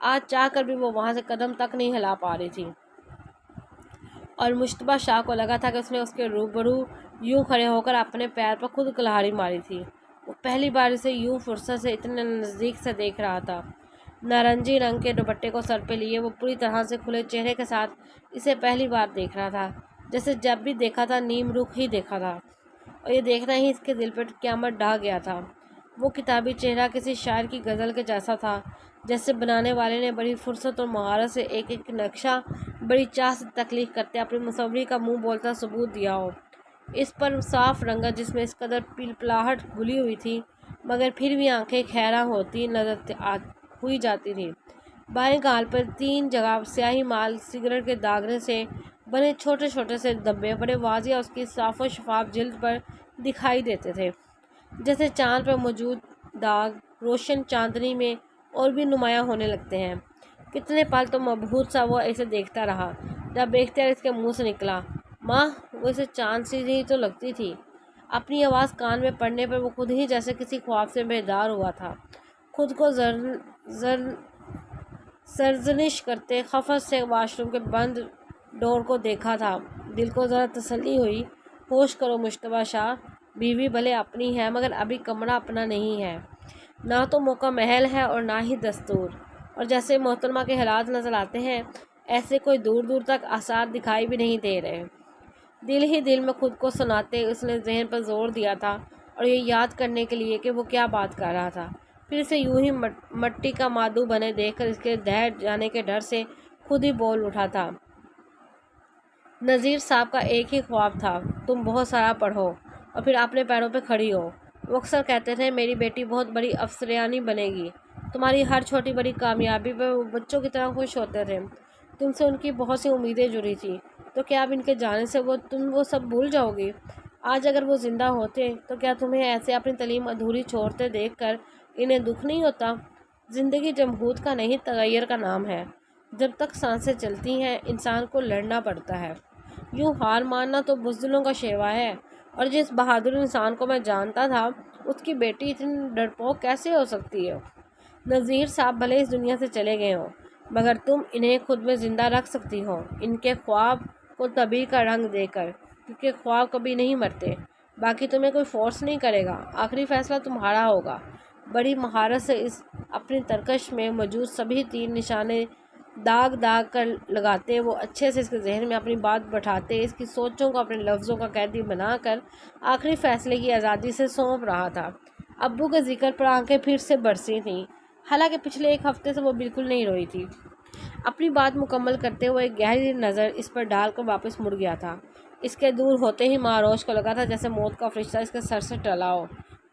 آج چاہ کر بھی وہ وہاں سے قدم تک نہیں ہلا پا رہی تھی، اور مشتبہ شاہ کو لگا تھا کہ اس نے اس کے روبرو یوں کھڑے ہو کر اپنے پیر پر خود کلہاڑی ماری تھی۔ وہ پہلی بار اسے یوں فرصت سے اتنے نزدیک سے دیکھ رہا تھا۔ نارنجی رنگ کے دوپٹے کو سر پہ لیے وہ پوری طرح سے کھلے چہرے کے ساتھ اسے پہلی بار دیکھ رہا تھا، جیسے جب بھی دیکھا تھا نیم رخ ہی دیکھا تھا، اور یہ دیکھنا ہی اس کے دل پر قیامت ڈھا گیا تھا۔ وہ کتابی چہرہ کسی شاعر کی غزل کے جیسا تھا، جیسے بنانے والے نے بڑی فرصت اور مہارت سے ایک ایک نقشہ بڑی چاہ سے تخلیق کرتے اپنی مصوری کا منہ بولتا ثبوت دیا ہو۔ اس پر صاف رنگت جس میں اس قدر پلپلاہٹ گھلی ہوئی تھی، مگر پھر بھی آنکھیں حیران ہوتی نظر ہوئی جاتی تھی۔ بائیں گال پر 3 جگہ سیاہی مال سگریٹ کے داغنے سے بنے چھوٹے چھوٹے سے دھبے بڑے واضح اس کی صاف و شفاف جلد پر دکھائی دیتے تھے، جیسے چاند پر موجود داغ روشن چاندنی میں اور بھی نمایاں ہونے لگتے ہیں۔ کتنے پل تو مبہوت سا وہ اسے دیکھتا رہا، جب اختیار اس کے منہ سے نکلا، ماں، وہ اسے چاند سی ہی تو لگتی تھی۔ اپنی آواز کان میں پڑنے پر وہ خود ہی جیسے کسی خواب سے بیدار ہوا تھا۔ خود کو سرزنش کرتے خفت سے واش روم کے بند ڈور کو دیکھا تھا۔ دل کو ذرا تسلی ہوئی۔ ہوش کرو مشتبہ شاہ، بیوی بھلے اپنی ہے مگر ابھی کمرہ اپنا نہیں ہے، نہ تو موقع محل ہے اور نہ ہی دستور، اور جیسے محترمہ کے حالات نظر آتے ہیں ایسے کوئی دور دور تک آثار دکھائی بھی نہیں دے رہے۔ دل ہی دل میں خود کو سناتے اس نے ذہن پر زور دیا تھا، اور یہ یاد کرنے کے لیے کہ وہ کیا بات کر رہا تھا۔ پھر اسے یوں ہی مٹی کا مادو بنے دیکھ کر اس کے دہر جانے کے ڈر سے خود ہی بول اٹھا تھا، نذیر صاحب کا ایک ہی خواب تھا، تم بہت سارا پڑھو اور پھر اپنے پیروں پہ کھڑی ہو۔ وہ اکثر کہتے تھے میری بیٹی بہت بڑی افسریانی بنے گی، تمہاری ہر چھوٹی بڑی کامیابی پہ وہ بچوں کی طرح خوش ہوتے تھے، تم سے ان کی بہت سی امیدیں جڑی تھی، تو کیا اب ان کے جانے سے تم وہ سب بھول جاؤ گی؟ آج اگر وہ زندہ ہوتے تو کیا تمہیں ایسے اپنی تعلیم ادھوری چھوڑتے دیکھ کر انہیں دکھ نہیں ہوتا؟ زندگی جمہود کا نہیں تغیر کا نام ہے، جب تک سانسیں چلتی ہیں انسان کو لڑنا پڑتا ہے، یوں ہار ماننا تو بزدلوں کا شیوا ہے، اور جس بہادر انسان کو میں جانتا تھا اس کی بیٹی اتنی ڈرپوک کیسے ہو سکتی ہے؟ نذیر صاحب بھلے اس دنیا سے چلے گئے ہوں مگر تم انہیں خود میں زندہ رکھ سکتی ہو، ان کے خواب کو تعبیر کا رنگ دے کر، کیونکہ خواب کبھی نہیں مرتے۔ باقی تمہیں کوئی فورس نہیں کرے گا، آخری فیصلہ تمہارا ہوگا۔ بڑی مہارت سے اس اپنی ترکش میں موجود سبھی 3 نشانے داغ داغ کر لگاتے وہ اچھے سے اس کے ذہن میں اپنی بات بٹھاتے اس کی سوچوں کو اپنے لفظوں کا قیدی بنا کر آخری فیصلے کی آزادی سے سونپ رہا تھا۔ ابو کے ذکر پر آنکھیں پھر سے برسی تھیں، حالانکہ پچھلے 1 ہفتے سے وہ بالکل نہیں روئی تھی۔ اپنی بات مکمل کرتے ہوئے ایک گہری نظر اس پر ڈال کر واپس مڑ گیا تھا۔ اس کے دور ہوتے ہی مہاروش کو لگا تھا جیسے موت کا فرشتہ اس کے سر سے ٹلا ہو۔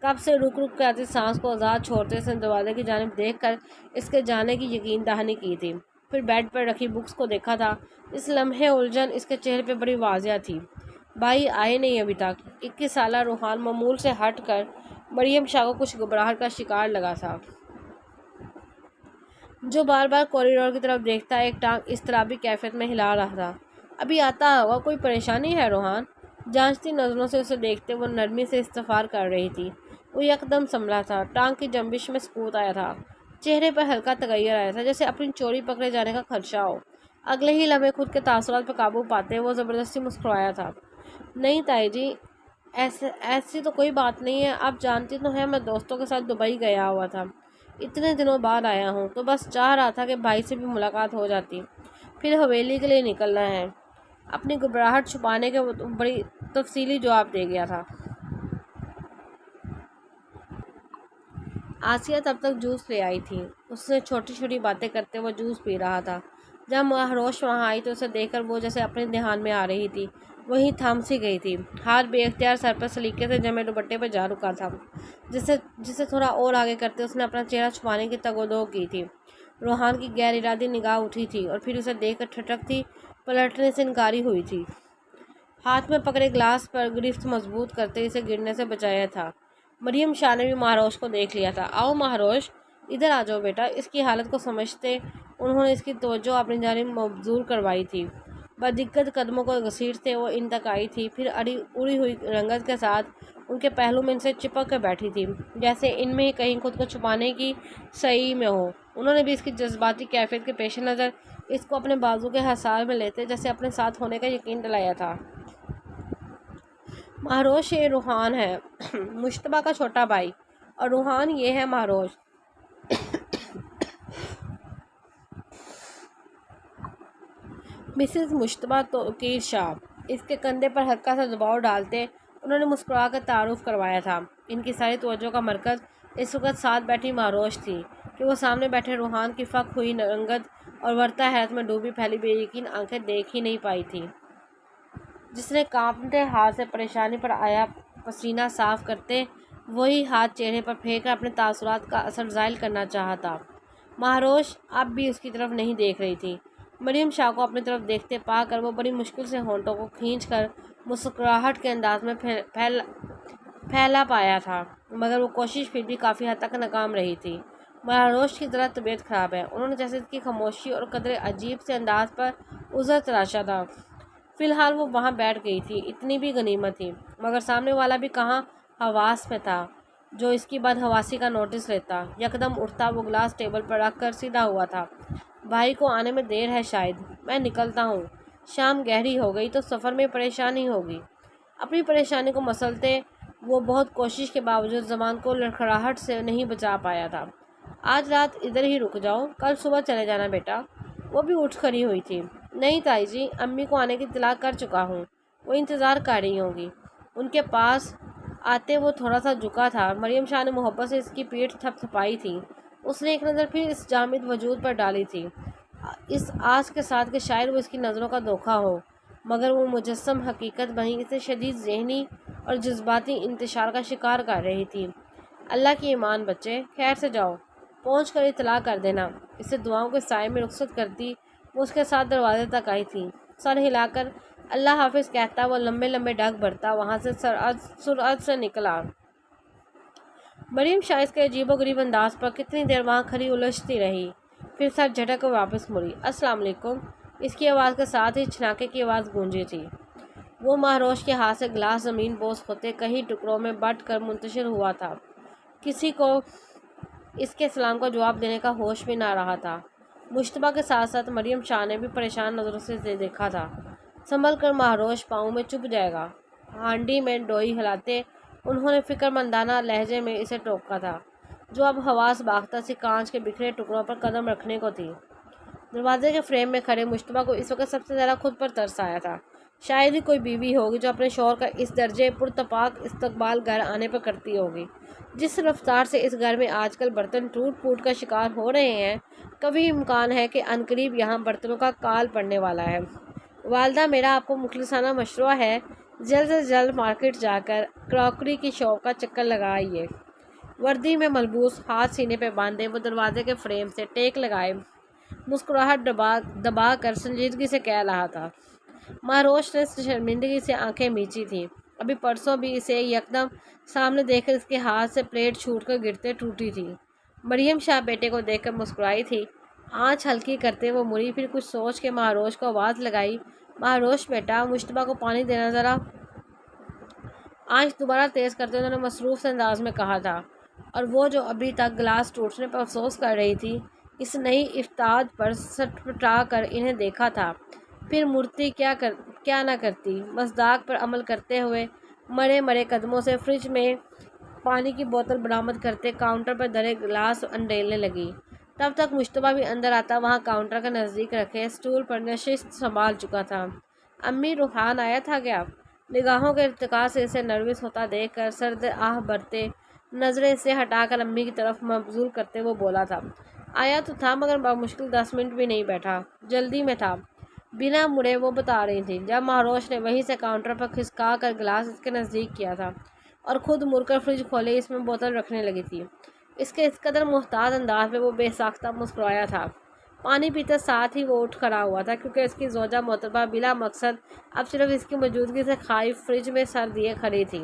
کب سے رک رک کے آتی سانس کو آزاد چھوڑتے اس نے دروازے کی جانب دیکھ کر اس کے جانے کی یقین دہانی کی تھی، پھر بیڈ پر رکھی بکس کو دیکھا تھا۔ اس لمحے الجھن اس کے چہرے پہ بڑی واضح تھی۔ بھائی آئے نہیں ابھی تک۔ 21 سالہ روحان معمول سے ہٹ کر مریم شاہ کو کچھ گھبراہٹ کا شکار لگا تھا، جو بار بار کوریڈور کی طرف دیکھتا ایک ٹانگ اضطرابی کیفیت میں ہلا رہا تھا۔ ابھی آتا ہوگا، کوئی پریشانی ہے روحان؟ جانچتی نظروں سے اسے دیکھتے وہ نرمی سے استفسار کر رہی تھی۔ وہ یکدم سنبھلا تھا، ٹانگ کی جنبش میں سکوت آیا تھا، چہرے پر ہلکا تغیر آیا تھا جیسے اپنی چوری پکڑے جانے کا خدشہ ہو۔ اگلے ہی لمحے خود کے تاثرات پر قابو پاتے وہ زبردستی مسکرایا تھا، نہیں تائی جی، ایسی تو کوئی بات نہیں ہے، آپ جانتی تو ہیں میں دوستوں کے ساتھ دبئی گیا ہوا تھا، اتنے دنوں بعد آیا ہوں تو بس چاہ رہا تھا کہ بھائی سے بھی ملاقات ہو جاتی، پھر حویلی کے لیے نکلنا ہے۔ اپنی گھبراہٹ چھپانے کے بڑی تفصیلی جواب دے گیا تھا۔ آسیہ تب تک جوس لے آئی تھی، اس سے چھوٹی چھوٹی باتیں کرتے وہ جوس پی رہا تھا۔ جب مہروش وہاں آئی تو اسے دیکھ کر وہ جیسے اپنے دھیان میں آ رہی تھی، وہیں تھم سی گئی تھی، ہاتھ بے اختیار سر پر سلیقے سے جمے دوپٹے پہ جا رکا تھا، جسے تھوڑا اور آگے کرتے اس نے اپنا چہرہ چھپانے کی تگ و دو کی تھی۔ روحان کی غیر ارادی نگاہ اٹھی تھی اور پھر اسے دیکھ کر ٹھٹکتی پلٹنے سے انکاری ہوئی تھی۔ ہاتھ میں پکڑے گلاس پر گرفت مضبوط کرتے اسے گرنے سے بچایا تھا۔ مریم شاہ نے بھی مہروش کو دیکھ لیا تھا۔ آؤ مہروش، ادھر آ جاؤ بیٹا۔ اس کی حالت کو سمجھتے انہوں نے اس کی توجہ اپنی جانب مبذول کروائی تھی۔ بدقت قدموں کو گھسیٹتے وہ ان تک آئی تھی، پھر اڑی ہوئی رنگت کے ساتھ ان کے پہلو میں ان سے چپک کر بیٹھی تھی، جیسے ان میں ہی کہیں خود کو چھپانے کی سعی میں ہو۔ انہوں نے بھی اس کی جذباتی کیفیت کے پیش نظر اس کو اپنے بازو کے حصار میں لیتے جیسے اپنے ساتھ ہونے کا یقین دلایا تھا۔ مہروش یہ روحان ہے، مشتبہ کا چھوٹا بھائی، اور روحان یہ ہے مہروش۔ مسز مشتبہ توقیر شاہ اس کے کندھے پر ہلکا سا دباؤ ڈالتے انہوں نے مسکرا کر تعارف کروایا تھا۔ ان کی ساری توجہ کا مرکز اس وقت ساتھ بیٹھی مہروش تھی کہ وہ سامنے بیٹھے روحان کی فک ہوئی رنگت اور ورتا حیرت میں ڈوبی پھیلی بے یقین آنکھیں دیکھ ہی نہیں پائی تھی، جس نے کانپتے ہاتھ سے پریشانی پر آیا پسینہ صاف کرتے وہی ہاتھ چہرے پر پھینک کر اپنے تاثرات کا اثر زائل کرنا چاہا تھا۔ مہروش اب بھی اس کی طرف نہیں دیکھ رہی تھی۔ مریم شاہ کو اپنی طرف دیکھتے پا کر وہ بڑی مشکل سے ہونٹوں کو کھینچ کر مسکراہٹ کے انداز میں پھیلا پایا تھا، مگر وہ کوشش پھر بھی کافی حد تک ناکام رہی تھی۔ مہروش کی ذرا طبیعت خراب ہے، انہوں نے جیسے اس کی خاموشی اور قدرے عجیب سے انداز پر عذر تراشا تھا۔ فی الحال وہ وہاں بیٹھ گئی تھی، اتنی بھی غنیمت تھی، مگر سامنے والا بھی کہاں حواس میں تھا جو اس کی بدحواسی کا نوٹس لیتا۔ یکدم اٹھتا وہ گلاس ٹیبل پر رکھ کر سیدھا ہوا تھا۔ بھائی کو آنے میں دیر ہے شاید، میں نکلتا ہوں، شام گہری ہو گئی تو سفر میں پریشانی ہوگی۔ اپنی پریشانی کو مسلتے وہ بہت کوشش کے باوجود زبان کو لڑکھڑاہٹ سے نہیں بچا پایا تھا۔ آج رات ادھر ہی رک جاؤ، کل صبح چلے جانا بیٹا۔ وہ بھی اٹھ کھڑی ہوئی تھی۔ نہیں تائی جی، امی کو آنے کی اطلاع کر چکا ہوں، وہ انتظار کر رہی ہوں گی۔ ان کے پاس آتے وہ تھوڑا سا جھکا تھا۔ مریم شاہ نے محبت سے اس کی پیٹھ تھپ تھپائی تھی۔ اس نے ایک نظر پھر اس جامد وجود پر ڈالی تھی، اس آس کے ساتھ کہ شاید وہ اس کی نظروں کا دھوکہ ہو، مگر وہ مجسم حقیقت بنی اسے شدید ذہنی اور جذباتی انتشار کا شکار کر رہی تھی۔ اللہ کی ایمان بچے، خیر سے جاؤ، پہنچ کر اطلاع کر دینا۔ اسے دعاؤں کے سائے میں رخصت کرتی وہ اس کے ساتھ دروازے تک آئی تھی۔ سر ہلا کر اللہ حافظ کہتا وہ لمبے لمبے ڈگ بھرتا وہاں سے سرعت سے نکلا۔ مریم شاہ اس کے عجیب و غریب انداز پر کتنی دیر وہاں کھڑی الجھتی رہی، پھر سر جھٹک کر واپس مڑی۔ السلام علیکم، اس کی آواز کے ساتھ ہی چھناکے کی آواز گونجی تھی۔ وہ مہروش کے ہاتھ سے گلاس زمین بوس ہوتے کئی ٹکڑوں میں بٹ کر منتشر ہوا تھا۔ کسی کو اس کے سلام کا جواب دینے کا ہوش بھی نہ رہا تھا۔ مشتبہ کے ساتھ ساتھ مریم شاہ نے بھی پریشان نظروں سے دیکھا تھا۔ سنبھل کر مہروش، پاؤں میں چبھ جائے گا۔ ہانڈی میں ڈوئی ہلاتے انہوں نے فکر مندانہ لہجے میں اسے ٹوکا تھا، جو اب حواس باختہ سی کانچ کے بکھرے ٹکڑوں پر قدم رکھنے کو تھی۔ دروازے کے فریم میں کھڑے مشتبہ کو اس وقت سب سے زیادہ خود پر ترس آیا تھا۔ شاید ہی کوئی بیوی ہوگی جو اپنے شوہر کا اس درجے پرتپاک استقبال گھر آنے پر کرتی ہوگی۔ جس رفتار سے اس گھر میں آج کل برتن ٹوٹ پھوٹ کا شکار ہو رہے ہیں، کبھی امکان ہے کہ عنقریب یہاں برتنوں کا کال پڑنے والا ہے۔ والدہ، میرا آپ کو مخلصانہ مشورہ ہے، جلد سے جلد مارکیٹ جا کر کراکری کی شاپ کا چکر لگائیے۔ وردی میں ملبوس، ہاتھ سینے پہ باندھے، وہ دروازے کے فریم سے ٹیک لگائے مسکراہٹ دبا کر سنجیدگی سے کہہ رہا تھا۔ مہروش نے شرمندگی سے آنکھیں میچی تھیں۔ ابھی پرسوں بھی اسے یکدم سامنے دیکھ کر اس کے ہاتھ سے پلیٹ چھوٹ کر گرتے ٹوٹی تھی۔ مریم شاہ بیٹے کو دیکھ کر مسکرائی تھی۔ آنچ ہلکی کرتے وہ مڑی، پھر کچھ سوچ کے مہروش کو آواز لگائی، مہروش بیٹا، مشتبہ کو پانی دینا ذرا۔ آنچ دوبارہ تیز کرتے انہوں نے مصروف سے انداز میں کہا تھا، اور وہ جو ابھی تک گلاس ٹوٹنے پر افسوس کر رہی تھی، اس نئی افتاد پر سٹپٹا کر انہیں دیکھا تھا۔ پھر مڑتی کیا نہ کرتی، مصداق پر عمل کرتے ہوئے مرے مرے قدموں سے فریج میں پانی کی بوتل برآمد کرتے کاؤنٹر پر دھرے گلاس انڈیلنے لگی۔ تب تک مشتبہ بھی اندر آتا وہاں کاؤنٹر کے نزدیک رکھے اسٹول پر نشست سنبھال چکا تھا۔ امی، روحان آیا تھا کیا؟ نگاہوں کے ارتقاء سے اسے نروس ہوتا دیکھ کر سرد آہ بھرتے نظریں اسے ہٹا کر امی کی طرف مبذول کرتے وہ بولا تھا، آیا تو تھا مگر بمشکل 10 منٹ بھی نہیں بیٹھا، جلدی میں تھا۔ بنا مڑے وہ بتا رہی تھی جب مہروش نے وہیں سے کاؤنٹر پر کھسکا کر گلاس اس کے نزدیک کیا تھا اور خود مڑ کر فریج کھولے اس میں بوتل رکھنے لگی تھی۔ اس کے اس قدر محتاط انداز میں وہ بے ساختہ مسکرایا تھا۔ پانی پیتے ساتھ ہی وہ اٹھ کھڑا ہوا تھا، کیونکہ اس کی زوجہ محترمہ بلا مقصد اب صرف اس کی موجودگی سے خائف فریج میں سر دیے کھڑی تھی۔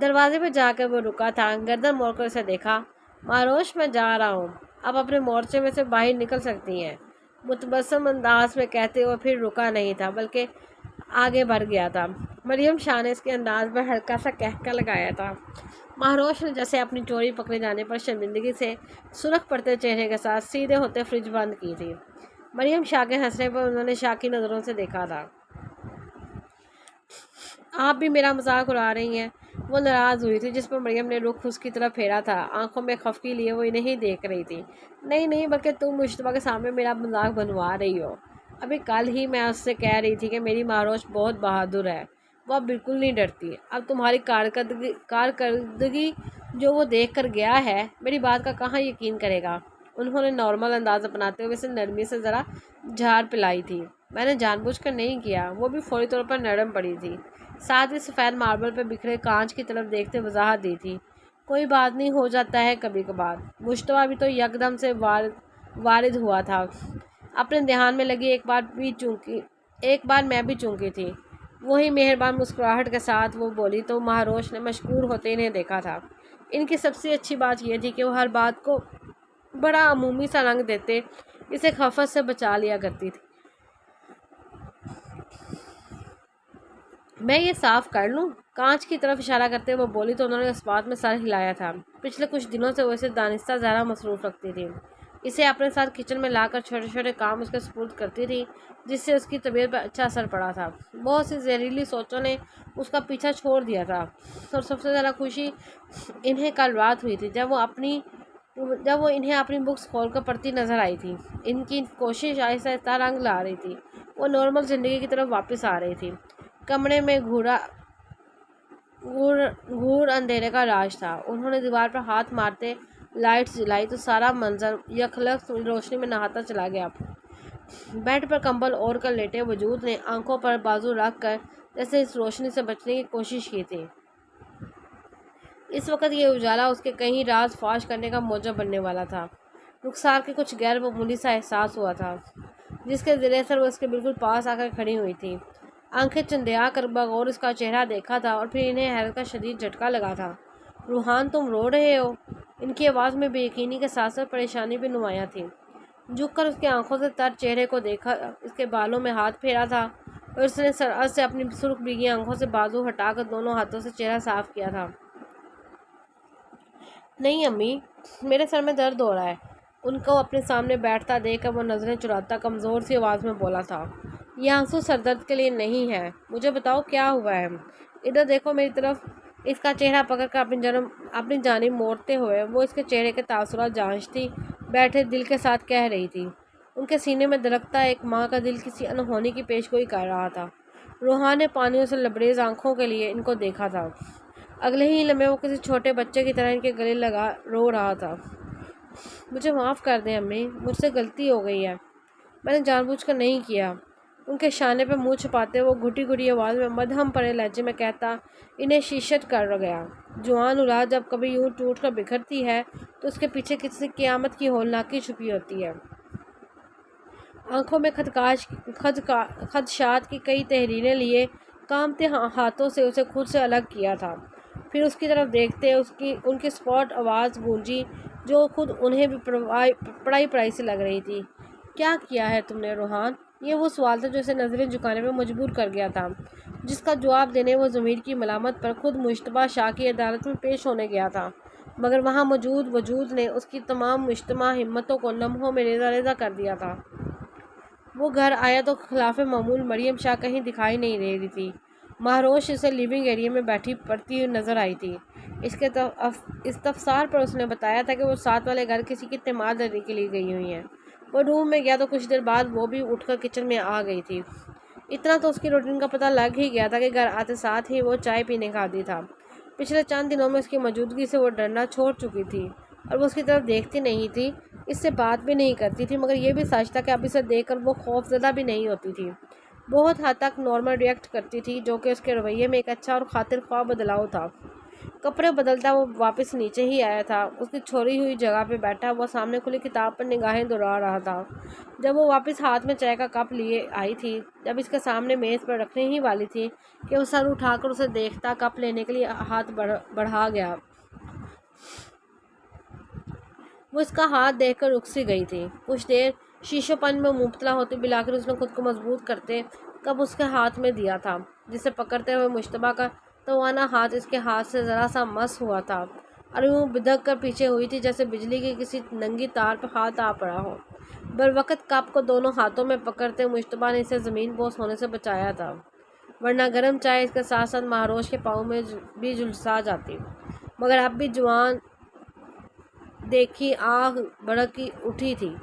دروازے پہ جا کر وہ رکا تھا، گردن موڑ کر اسے دیکھا۔ مہروش، میں جا رہا ہوں، اب اپنے مورچے میں سے باہر نکل سکتی ہیں، متبسم انداز میں کہتے ہوئے پھر رکا نہیں تھا بلکہ آگے بڑھ گیا تھا۔ مریم شاہ نے اس کے انداز پر ہلکا سا قہقہ لگایا تھا۔ مہروش نے جیسے اپنی چوری پکڑے جانے پر شرمندگی سے سرخ پڑتے چہرے کے ساتھ سیدھے ہوتے فریج بند کی تھی۔ مریم شاہ کے ہنسنے پر انہوں نے شاہ کی نظروں سے دیکھا تھا۔ آپ بھی میرا مذاق اڑا رہی ہیں؟ وہ ناراض ہوئی تھی، جس پر مریم نے رخ اس کی طرف پھیرا تھا۔ آنکھوں میں خفگی لیے وہ انہیں ہی دیکھ رہی تھی۔ نہیں، بلکہ تم مشتبہ کے سامنے میرا مذاق بنوا رہی ہو۔ ابھی کل ہی میں اس سے کہہ رہی تھی کہ میری مہروش بہت بہادر ہے، وہ اب بالکل نہیں ڈرتی۔ اب تمہاری کارکردگی جو وہ دیکھ کر گیا ہے، میری بات کا کہاں یقین کرے گا؟ انہوں نے نارمل انداز اپناتے ہوئے اسے نرمی سے ذرا جھاڑ پلائی تھی۔ میں نے جان بوجھ کر نہیں کیا، وہ بھی فوری طور پر نرم پڑی تھی۔ ساتھ ہی سفید ماربل پہ بکھرے کانچ کی طرف دیکھتے وضاحت دی تھی۔ کوئی بات نہیں، ہو جاتا ہے کبھی کبھار۔ مشتبہ بھی تو یکدم سے وارد ہوا تھا۔ اپنے دھیان میں لگی ایک بار میں بھی چونکی تھی۔ وہی مہربان مسکراہٹ کے ساتھ وہ بولی تو مہروش نے مشکور ہوتے انہیں دیکھا تھا۔ ان کی سب سے اچھی بات یہ تھی کہ وہ ہر بات کو بڑا عمومی سا رنگ دیتے اسے خفت سے بچا لیا کرتی تھی۔ میں یہ صاف کر لوں؟ کانچ کی طرف اشارہ کرتے وہ بولی تو انہوں نے اس بات میں سر ہلایا تھا۔ پچھلے کچھ دنوں سے وہ اسے دانستہ زیادہ مصروف رکھتی تھی۔ اسے اپنے ساتھ کچن میں لا کر چھوٹے چھوٹے کام اس کے سپرد کرتی تھی، جس سے اس کی طبیعت پر اچھا اثر پڑا تھا۔ بہت سی زہریلی سوچوں نے اس کا پیچھا چھوڑ دیا تھا، اور سب سے زیادہ خوشی انہیں کل رات ہوئی تھی جب وہ انہیں اپنی بکس کھول کر پڑھتی نظر آئی تھی۔ ان کی کوشش آہستہ آہستہ رنگ لا رہی تھی۔ وہ نارمل زندگی کی طرف واپس آ رہی تھی۔ کمرے میں گھور اندھیرے کا راج تھا۔ انہوں نے دیوار پر ہاتھ مارتے لائٹس جلائی تو سارا منظر یکلخت روشنی میں نہاتا چلا گیا۔ بیڈ پر کمبل اوڑھ کر لیٹے وجود نے آنکھوں پر بازو رکھ کر جیسے اس روشنی سے بچنے کی کوشش کی تھی۔ اس وقت یہ اجالا اس کے کہیں راز فاش کرنے کا موجب بننے والا تھا۔ رخسار کے کچھ غیر معمولی سا احساس ہوا تھا، جس کے زیر اثر وہ اس کے بالکل پاس آ کر کھڑی ہوئی تھی۔ آنکھیں چندیا کر بغور اس کا چہرہ دیکھا تھا اور پھر انہیں حیرت کا شدید جھٹکا لگا تھا۔ روحان، تم رو رہے ہو؟ ان کی آواز میں بے یقینی کے ساتھ ساتھ پریشانی بھی نمایاں تھی۔ جھک کر اس کی آنکھوں سے تر چہرے کو دیکھا، اس کے بالوں میں ہاتھ پھیرا تھا اور اس نے سرعت سے اپنی سرخ بھیگی آنکھوں سے بازو ہٹا کر دونوں ہاتھوں سے چہرہ صاف کیا تھا۔ نہیں امی، میرے سر میں درد ہو رہا ہے۔ ان کو اپنے سامنے بیٹھتا دیکھ کر وہ نظریں چراتا کمزور سی آواز میں بولا تھا۔ یہ آنسو سر درد کے لیے نہیں ہے، مجھے بتاؤ کیا ہوا ہے؟ ادھر دیکھو میری طرف۔ اس کا چہرہ پکڑ کر اپنی جانب موڑتے ہوئے وہ اس کے چہرے کے تاثرات جانچتی بیٹھے دل کے ساتھ کہہ رہی تھی۔ ان کے سینے میں دھڑکتا ایک ماں کا دل کسی انہونی کی پیشگوئی کر رہا تھا۔ روحان نے پانیوں سے لبریز آنکھوں کے لیے ان کو دیکھا تھا۔ اگلے ہی لمحے وہ کسی چھوٹے بچے کی طرح ان کے گلے لگا رو رہا تھا۔ مجھے معاف کر دیں امی، مجھ سے غلطی ہو گئی ہے، میں نے جان بوجھ کر نہیں کیا۔ ان کے شانے پہ منہ چھپاتے وہ گھٹی گھٹی آواز میں مدھم پڑے لہجے میں کہتا انہیں شیشت کر گیا۔ جوان اولاد جب کبھی یوں ٹوٹ کر بکھرتی ہے تو اس کے پیچھے کسی قیامت کی ہولناکی چھپی ہوتی ہے۔ آنکھوں میں خدشات کی کئی تحریریں لیے کامتے ہاتھوں سے اسے خود سے الگ کیا تھا۔ پھر اس کی طرف دیکھتے ان کی سپاٹ آواز گونجی جو خود انہیں بھی پڑائی سے لگ رہی تھی۔ کیا کیا ہے تم نے روحان؟ یہ وہ سوال تھا جو اسے نظریں جھکانے میں مجبور کر گیا تھا، جس کا جواب دینے وہ ضمیر کی ملامت پر خود مشتبہ شاہ کی عدالت میں پیش ہونے گیا تھا، مگر وہاں موجود وجود نے اس کی تمام مجتمع ہمتوں کو لمحوں میں ریزہ ریزہ کر دیا تھا۔ وہ گھر آیا تو خلاف معمول مریم شاہ کہیں دکھائی نہیں دے رہی تھی۔ مہروش اسے لیونگ ایریا میں بیٹھی پڑھتی ہوئی نظر آئی تھی۔ استفسار پر اس نے بتایا تھا کہ وہ ساتھ والے گھر کسی کی اعتماد لینے کے لیے گئی ہوئی ہیں۔ وہ روم میں گیا تو کچھ دیر بعد وہ بھی اٹھ کر کچن میں آ گئی تھی۔ اتنا تو اس کی روٹین کا پتہ لگ ہی گیا تھا کہ گھر آتے ساتھ ہی وہ چائے پینے کا عادی تھا۔ پچھلے چند دنوں میں اس کی موجودگی سے وہ ڈرنا چھوڑ چکی تھی اور وہ اس کی طرف دیکھتی نہیں تھی، اس سے بات بھی نہیں کرتی تھی، مگر یہ بھی سچ تھا کہ اب اسے دیکھ کر وہ خوف زدہ بھی نہیں ہوتی تھی۔ بہت حد تک نارمل ریئیکٹ کرتی تھی، جو کہ اس کے رویے میں ایک اچھا اور خاطر خواہ بدلاؤ تھا۔ کپڑے بدلتا وہ واپس نیچے ہی آیا تھا۔ اس کی چھوڑی ہوئی جگہ پہ بیٹھا وہ سامنے کھلی کتاب پر نگاہیں دوڑا رہا تھا۔ جب وہ واپس ہاتھ میں چائے کا کپ لیے آئی تھی، جب اس کے سامنے میز پر رکھنے ہی والی تھی کہ وہ سر اٹھا کر اسے دیکھتا کپ لینے کے لیے ہاتھ بڑھا گیا۔ وہ اس کا ہاتھ دیکھ کر رک سی گئی تھی۔ کچھ دیر شیشو پن میں مبتلا ہوتے بالآخر اس نے خود کو مضبوط کرتے کب اس کے ہاتھ میں دیا تھا، جسے پکڑتے ہوئے مشتبہ کا توانا ہاتھ اس کے ہاتھ سے ذرا سا مس ہوا تھا اور یوں بدک کر پیچھے ہوئی تھی جیسے بجلی کی کسی ننگی تار پر ہاتھ آ پڑا ہو۔ بروقت کپ کو دونوں ہاتھوں میں پکڑتے مشتبہ نے اسے زمین بوس ہونے سے بچایا تھا، ورنہ گرم چائے اس کے ساتھ ساتھ مہروش کے پاؤں میں بھی جھلسا جاتی، مگر اب بھی جوان دیکھی آنکھ بھڑکی اٹھی تھی۔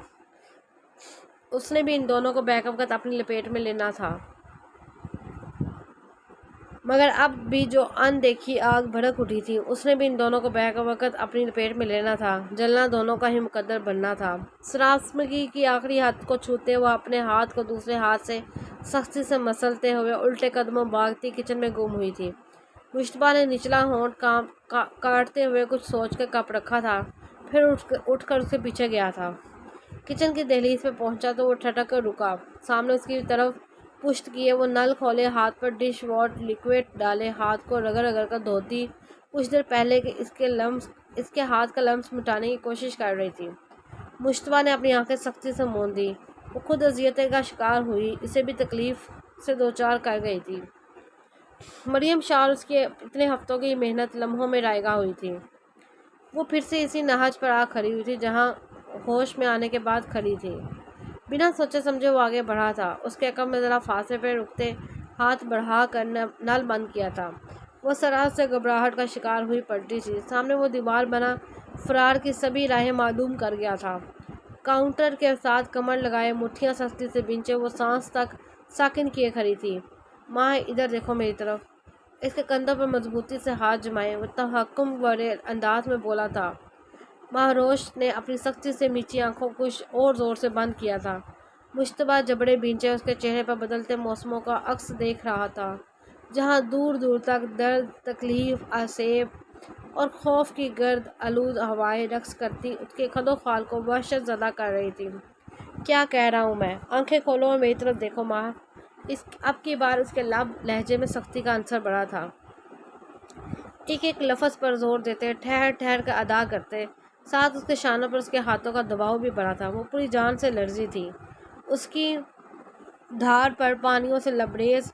اس نے بھی ان دونوں کو بیک وقت اپنی لپیٹ میں لینا تھا، مگر اب بھی جو ان دیکھی آگ بھڑک اٹھی تھی، اس نے بھی ان دونوں کو بیک وقت اپنی لپیٹ میں لینا تھا، جلنا دونوں کا ہی مقدر بننا تھا۔ سراسمگی کی آخری حد کو چھوتے وہ اپنے ہاتھ کو دوسرے ہاتھ سے سختی سے مسلتے ہوئے الٹے قدموں بھاگتی کچن میں گم ہوئی تھی۔ مشتبہ نے نچلا ہونٹ کاٹتے ہوئے کچھ سوچ کر کپ رکھا تھا، پھر اٹھ کر اس کے پیچھے گیا تھا۔ کچن کی دہلیز پہ پہنچا تو وہ ٹھٹک کر رکا۔ سامنے اس کی طرف پشت کیے وہ نل کھولے ہاتھ پر ڈش واش لیکوئڈ ڈالے ہاتھ کو رگڑ رگڑ کر دھوتی کچھ دیر پہلے کہ اس کے ہاتھ کا لمس مٹانے کی کوشش کر رہی تھی۔ مشتبہ نے اپنی آنکھیں سختی سے موند دی۔ وہ خود اذیتیں کا شکار ہوئی، اسے بھی تکلیف سے دوچار کر گئی تھی۔ مریم شاہ اور اس کے اتنے ہفتوں کی محنت لمحوں میں رائگاں ہوئی تھی۔ وہ پھر سے اسی نہج پر آ کھڑی ہوئی تھی جہاں ہوش میں آنے کے بعد کھڑی تھی۔ بنا سوچے سمجھے وہ آگے بڑھا تھا۔ اس کے عقب میں ذرا فاصلے پہ رکتے ہاتھ بڑھا کر نل بند کیا تھا۔ وہ سراج سے گھبراہٹ کا شکار ہوئی پلٹی تھی۔ سامنے وہ دیوار بنا فرار کی سبھی راہیں معدوم کر گیا تھا۔ کاؤنٹر کے ساتھ کمر لگائے مٹھیاں سختی سے بھینچے وہ سانس تک ساکن کیے کھڑی تھی۔ ماں ادھر دیکھو میری طرف۔ اس کے کندھوں پر مضبوطی سے ہاتھ جمائے وہ تحکم بھرے انداز میں بولا تھا۔ مہروش نے اپنی سختی سے میچی آنکھوں کو کچھ اور زور سے بند کیا تھا۔ مشتبہ جبڑے بھینچے اس کے چہرے پر بدلتے موسموں کا عکس دیکھ رہا تھا، جہاں دور دور تک درد، تکلیف، آسیب اور خوف کی گرد آلود ہوائیں رقص کرتی اس کے خد و خال کو وحشت زدہ کر رہی تھی۔ کیا کہہ رہا ہوں میں؟ آنکھیں کھولو اور میری طرف دیکھو ماں۔ اب کی بار اس کے لب لہجے میں سختی کا عنصر بڑا تھا۔ ایک ایک لفظ پر زور دیتے، ٹھہر ٹھہر کر ادا کرتے، ساتھ اس کے شانوں پر اس کے ہاتھوں کا دباؤ بھی بڑا تھا۔ وہ پوری جان سے لرزی تھی۔ اس کی دھار پر پانیوں سے لبریز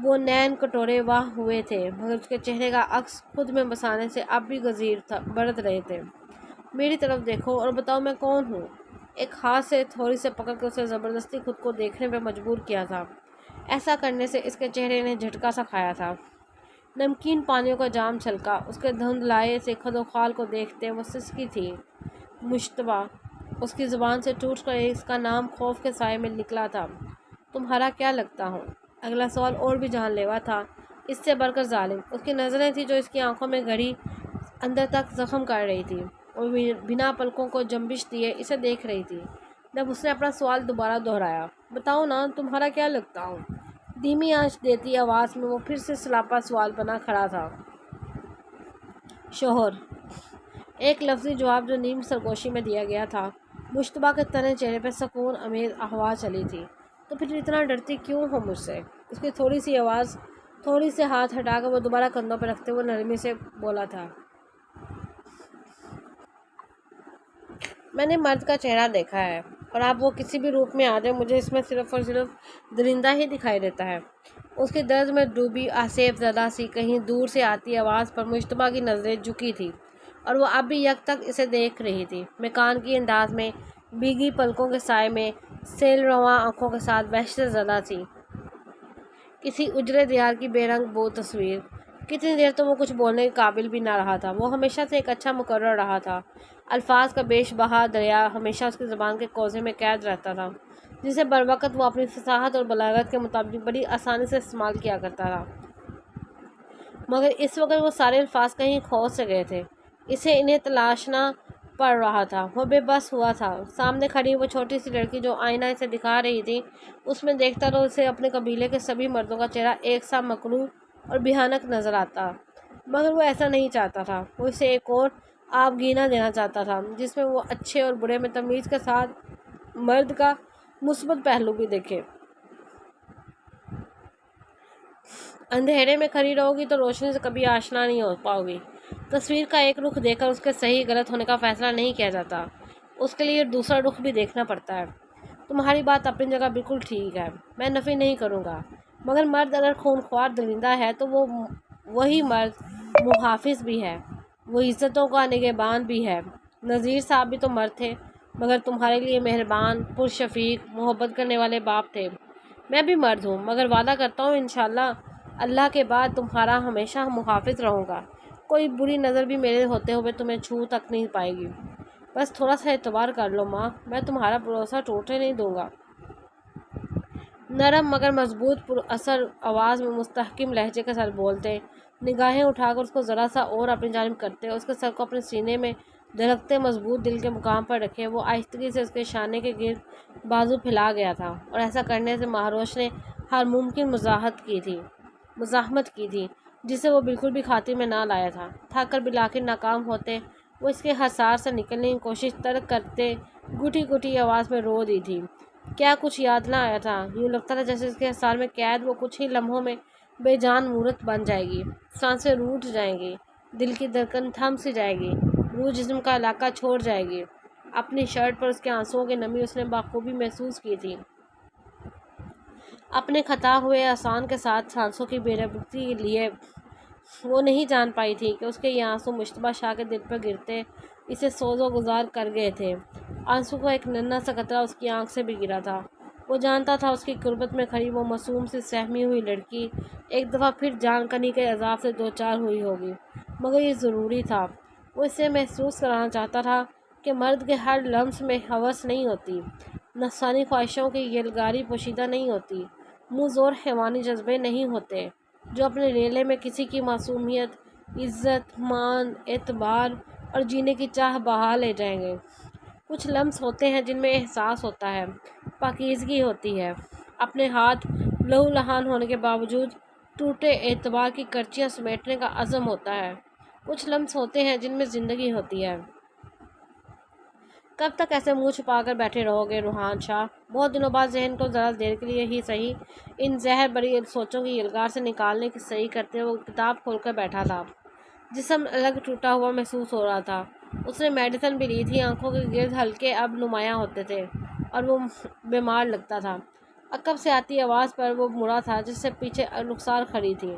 وہ نین کٹورے واہ ہوئے تھے، مگر اس کے چہرے کا عکس خود میں بسانے سے اب بھی غزیر برت رہے تھے۔ میری طرف دیکھو اور بتاؤ میں کون ہوں؟ ایک ہاتھ سے تھوڑی سے پکڑ کر اسے زبردستی خود کو دیکھنے پہ مجبور کیا تھا۔ ایسا کرنے سے اس کے چہرے نے جھٹکا سا کھایا تھا۔ نمکین پانیوں کا جام چھلکا۔ اس کے دھندلائے سے خد و خال کو دیکھتے وہ سسکی تھی۔ مشتبہ۔ اس کی زبان سے ٹوٹ کر اس کا نام خوف کے سائے میں نکلا تھا۔ تمہارا کیا لگتا ہوں؟ اگلا سوال اور بھی جان لیوا تھا، اس سے بڑھ کر ظالم۔ اس کی نظریں تھیں جو اس کی آنکھوں میں گھڑی اندر تک زخم کر رہی تھی اور بنا پلکوں کو جنبش دیے اسے دیکھ رہی تھی۔ جب اس نے اپنا سوال دوبارہ دہرایا، بتاؤ نا تمہارا کیا لگتا ہوں؟ دھیمی آنچ دیتی آواز میں وہ پھر سے سلاپا سوال بنا کھڑا تھا۔ شوہر۔ ایک لفظی جواب جو نیم سرگوشی میں دیا گیا تھا۔ مشتبہ کے تنے چہرے پہ سکون امیز ہوا چلی تھی۔ تو پھر اتنا ڈرتی کیوں ہو مجھ سے؟ اس کی تھوڑی سی آواز، تھوڑی سے ہاتھ ہٹا کر وہ دوبارہ کندھوں پہ رکھتے ہوئے نرمی سے بولا تھا۔ میں نے مرد کا چہرہ دیکھا ہے اور اب وہ کسی بھی روپ میں آ جائے مجھے اس میں صرف اور صرف درندہ ہی دکھائی دیتا ہے۔ اس کی درد میں ڈوبی آسیب زدہ سی کہیں دور سے آتی آواز پر مشتبہ کی نظریں جھکی تھی اور وہ اب بھی یک تک اسے دیکھ رہی تھی، مکان کی انداز میں، بھیگی پلکوں کے سائے میں، سیل رواں آنکھوں کے ساتھ وحشت زدہ تھی، کسی اجڑے دیار کی بے رنگ بو تصویر۔ کتنی دیر تو وہ کچھ بولنے کے قابل بھی نہ رہا تھا۔ وہ ہمیشہ سے ایک اچھا مقرر رہا تھا۔ الفاظ کا بیش بہا دریا ہمیشہ اس کی زبان کے کوزے میں قید رہتا تھا، جسے بروقت وہ اپنی فصاحت اور بلاغت کے مطابق بڑی آسانی سے استعمال کیا کرتا تھا، مگر اس وقت وہ سارے الفاظ کہیں کھو سے گئے تھے، اسے انہیں تلاشنا پڑ رہا تھا۔ وہ بے بس ہوا تھا۔ سامنے کھڑی وہ چھوٹی سی لڑکی جو آئینہ اسے دکھا رہی تھی، اس میں دیکھتا تو اسے اپنے قبیلے کے سبھی مردوں کا چہرہ ایک سا مکروہ اور بھیانک نظر آتا، مگر وہ ایسا نہیں چاہتا تھا۔ وہ اسے ایک اور آبگینہ دینا چاہتا تھا جس میں وہ اچھے اور برے میں تمیز کے ساتھ مرد کا مثبت پہلو بھی دیکھے۔ اندھیرے میں کھڑی رہو گی تو روشنی سے کبھی آشنا نہیں ہو پاؤ گی۔ تصویر کا ایک رخ دیکھ کر اس کے صحیح غلط ہونے کا فیصلہ نہیں کیا جاتا، اس کے لیے دوسرا رخ بھی دیکھنا پڑتا ہے۔ تمہاری بات اپنی جگہ بالکل ٹھیک ہے، میں نفی نہیں کروں گا، مگر مرد اگر خونخوار درندہ ہے تو وہی مرد محافظ بھی ہے، وہ عزتوں کا نگہبان بھی ہے۔ نذیر صاحب بھی تو مرد تھے، مگر تمہارے لیے مہربان، پرشفیق، محبت کرنے والے باپ تھے۔ میں بھی مرد ہوں، مگر وعدہ کرتا ہوں انشاءاللہ اللہ کے بعد تمہارا ہمیشہ محافظ رہوں گا۔ کوئی بری نظر بھی میرے ہوتے ہوئے تمہیں چھو تک نہیں پائے گی۔ بس تھوڑا سا اعتبار کر لو ماں، میں تمہارا بھروسہ ٹوٹنے نہیں دوں گا۔ نرم مگر مضبوط پر اثر آواز میں مستحکم لہجے کے ساتھ بولتے، نگاہیں اٹھا کر اس کو ذرا سا اور اپنی جانب کرتے، اس کے سر کو اپنے سینے میں دھڑکتے مضبوط دل کے مقام پر رکھے، وہ آہستگی سے اس کے شانے کے گرد بازو پھیلا گیا تھا، اور ایسا کرنے سے مہاروش نے ہر ممکن مزاحمت کی تھی جسے وہ بالکل بھی خاطر میں نہ لایا تھا۔ تھک کر بالآخر ناکام ہوتے وہ اس کے حصار سے نکلنے کی کوشش ترک کرتے گھٹی گھٹی آواز میں رو دی تھی۔ کیا کچھ یاد نہ آیا تھا؟ یوں لگتا تھا جیسے اس کے حصار میں قید وہ کچھ ہی لمحوں میں بے جان مورت بن جائے گی، سانسیں روٹ جائیں گی، دل کی دھڑکن تھم سی جائے گی، روح جسم کا علاقہ چھوڑ جائے گی۔ اپنی شرٹ پر اس کے آنسوؤں کی نمی اس نے بخوبی محسوس کی تھی۔ اپنے کھتا ہوئے آسان کے ساتھ سانسوں کی بے ربطی کے لیے وہ نہیں جان پائی تھی کہ اس کے یہ آنسو مشتبہ شاہ کے دل پر گرتے اسے سوز و گزار کر گئے تھے۔ آنسو کا ایک ننھا سا قطرہ اس کی آنکھ سے بھی گرا تھا۔ وہ جانتا تھا اس کی قربت میں کھڑی وہ معصوم سی سہمی ہوئی لڑکی ایک دفعہ پھر جان کنی کے عذاب سے دوچار ہوئی ہوگی، مگر یہ ضروری تھا۔ وہ اسے محسوس کرانا چاہتا تھا کہ مرد کے ہر لمس میں ہوس نہیں ہوتی، نفسانی خواہشوں کی یلغاری پوشیدہ نہیں ہوتی، منہ زور حیوانی جذبے نہیں ہوتے جو اپنے ریلے میں کسی کی معصومیت، عزت، مان، اعتبار اور جینے کی چاہ بہا لے جائیں گے۔ کچھ لمس ہوتے ہیں جن میں احساس ہوتا ہے، پاکیزگی ہوتی ہے، اپنے ہاتھ لہو لہان ہونے کے باوجود ٹوٹے اعتبار کی کرچیاں سمیٹنے کا عزم ہوتا ہے۔ کچھ لمس ہوتے ہیں جن میں زندگی ہوتی ہے۔ کب تک ایسے منہ چھپا کر بیٹھے رہو گے روحان شاہ؟ بہت دنوں بعد ذہن کو ذرا دیر کے لیے ہی صحیح ان زہر بری سوچوں کی یلغار سے نکالنے کی صحیح کرتے وہ کتاب کھول کر بیٹھا تھا۔ جسم الگ ٹوٹا ہوا محسوس ہو رہا تھا۔ اس نے میڈیسن بھی لی تھی، آنکھوں کے گرد حلقے اب نمایاں ہوتے تھے اور وہ بیمار لگتا تھا۔ عقب سے آتی آواز پر وہ مڑا تھا جس سے پیچھے رخسار کھڑی تھی۔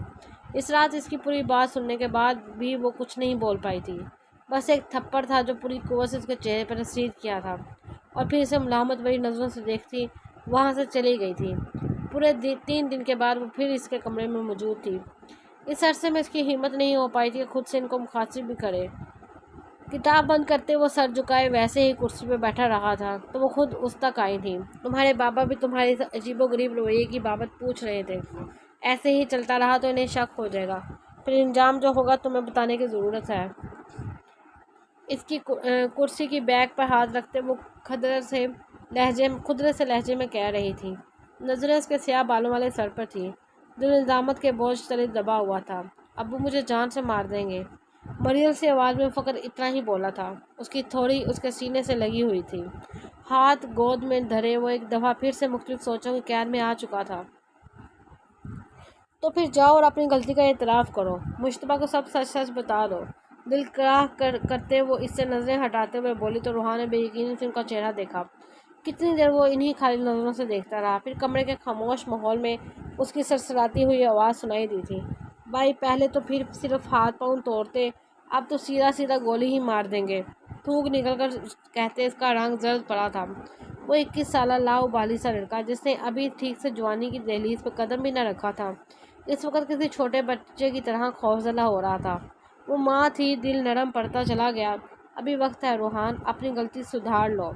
اس رات اس کی پوری بات سننے کے بعد بھی وہ کچھ نہیں بول پائی تھی، بس ایک تھپڑ تھا جو پوری قوت سے اس کے چہرے پر تاثیر کیا تھا، اور پھر اسے ملامت بھری نظروں سے دیکھتی وہاں سے چلی گئی تھی۔ پورے 3 دن کے بعد وہ پھر اس کے کمرے میں موجود تھی۔ اس عرصے میں اس کی ہمت نہیں ہو پائی تھی کہ خود سے ان کو مخاطب بھی کرے۔ کتاب بند کرتے وہ سر جھکائے ویسے ہی کرسی پہ بیٹھا رہا تھا تو وہ خود اس تک آئی تھی۔ تمہارے بابا بھی تمہاری عجیب و غریب رویے کی بابت پوچھ رہے تھے۔ ایسے ہی چلتا رہا تو انہیں شک ہو جائے گا، پھر انجام جو ہوگا تمہیں بتانے کی ضرورت ہے۔ اس کی کرسی کی بیک پر ہاتھ رکھتے وہ خدرے سے لہجے میں کہہ رہی تھی۔ نظریں اس کے سیاہ بالوں والے سر پر تھیں جو ندامت کے بوجھ تلے دبا ہوا تھا۔ ابو مجھے جان سے مار دیں گے، مریل سی آواز میں فقط اتنا ہی بولا تھا۔ اس کی تھوڑی اس کے سینے سے لگی ہوئی تھی، ہاتھ گود میں دھرے وہ ایک دفعہ پھر سے مختلف سوچوں کی قید میں آ چکا تھا۔ تو پھر جاؤ اور اپنی غلطی کا اعتراف کرو، مشتبہ کو سب سچ سچ بتا دو۔ دل کراہ کرتے وہ اس سے نظریں ہٹاتے ہوئے بولی تو روحان نے بے یقینی سے ان کا چہرہ دیکھا۔ کتنی دیر وہ انہی خالی نظروں سے دیکھتا رہا، پھر کمرے کے خاموش ماحول میں اس کی سرسراتی ہوئی آواز سنائی دی تھی، بھائی پہلے تو پھر صرف ہاتھ پاؤں توڑتے، اب تو سیدھا سیدھا گولی ہی مار دیں گے۔ تھوک نکل کر کہتے اس کا رنگ زرد پڑا تھا۔ وہ 21 سالہ لاؤبالی سا لڑکا جس نے ابھی ٹھیک سے جوانی کی دہلیز پہ قدم بھی نہ رکھا تھا، اس وقت کسی چھوٹے بچے کی طرح خوفزدہ ہو رہا تھا۔ وہ ماں تھی، دل نرم پڑتا چلا گیا۔ ابھی وقت ہے روحان، اپنی غلطی سدھار لو۔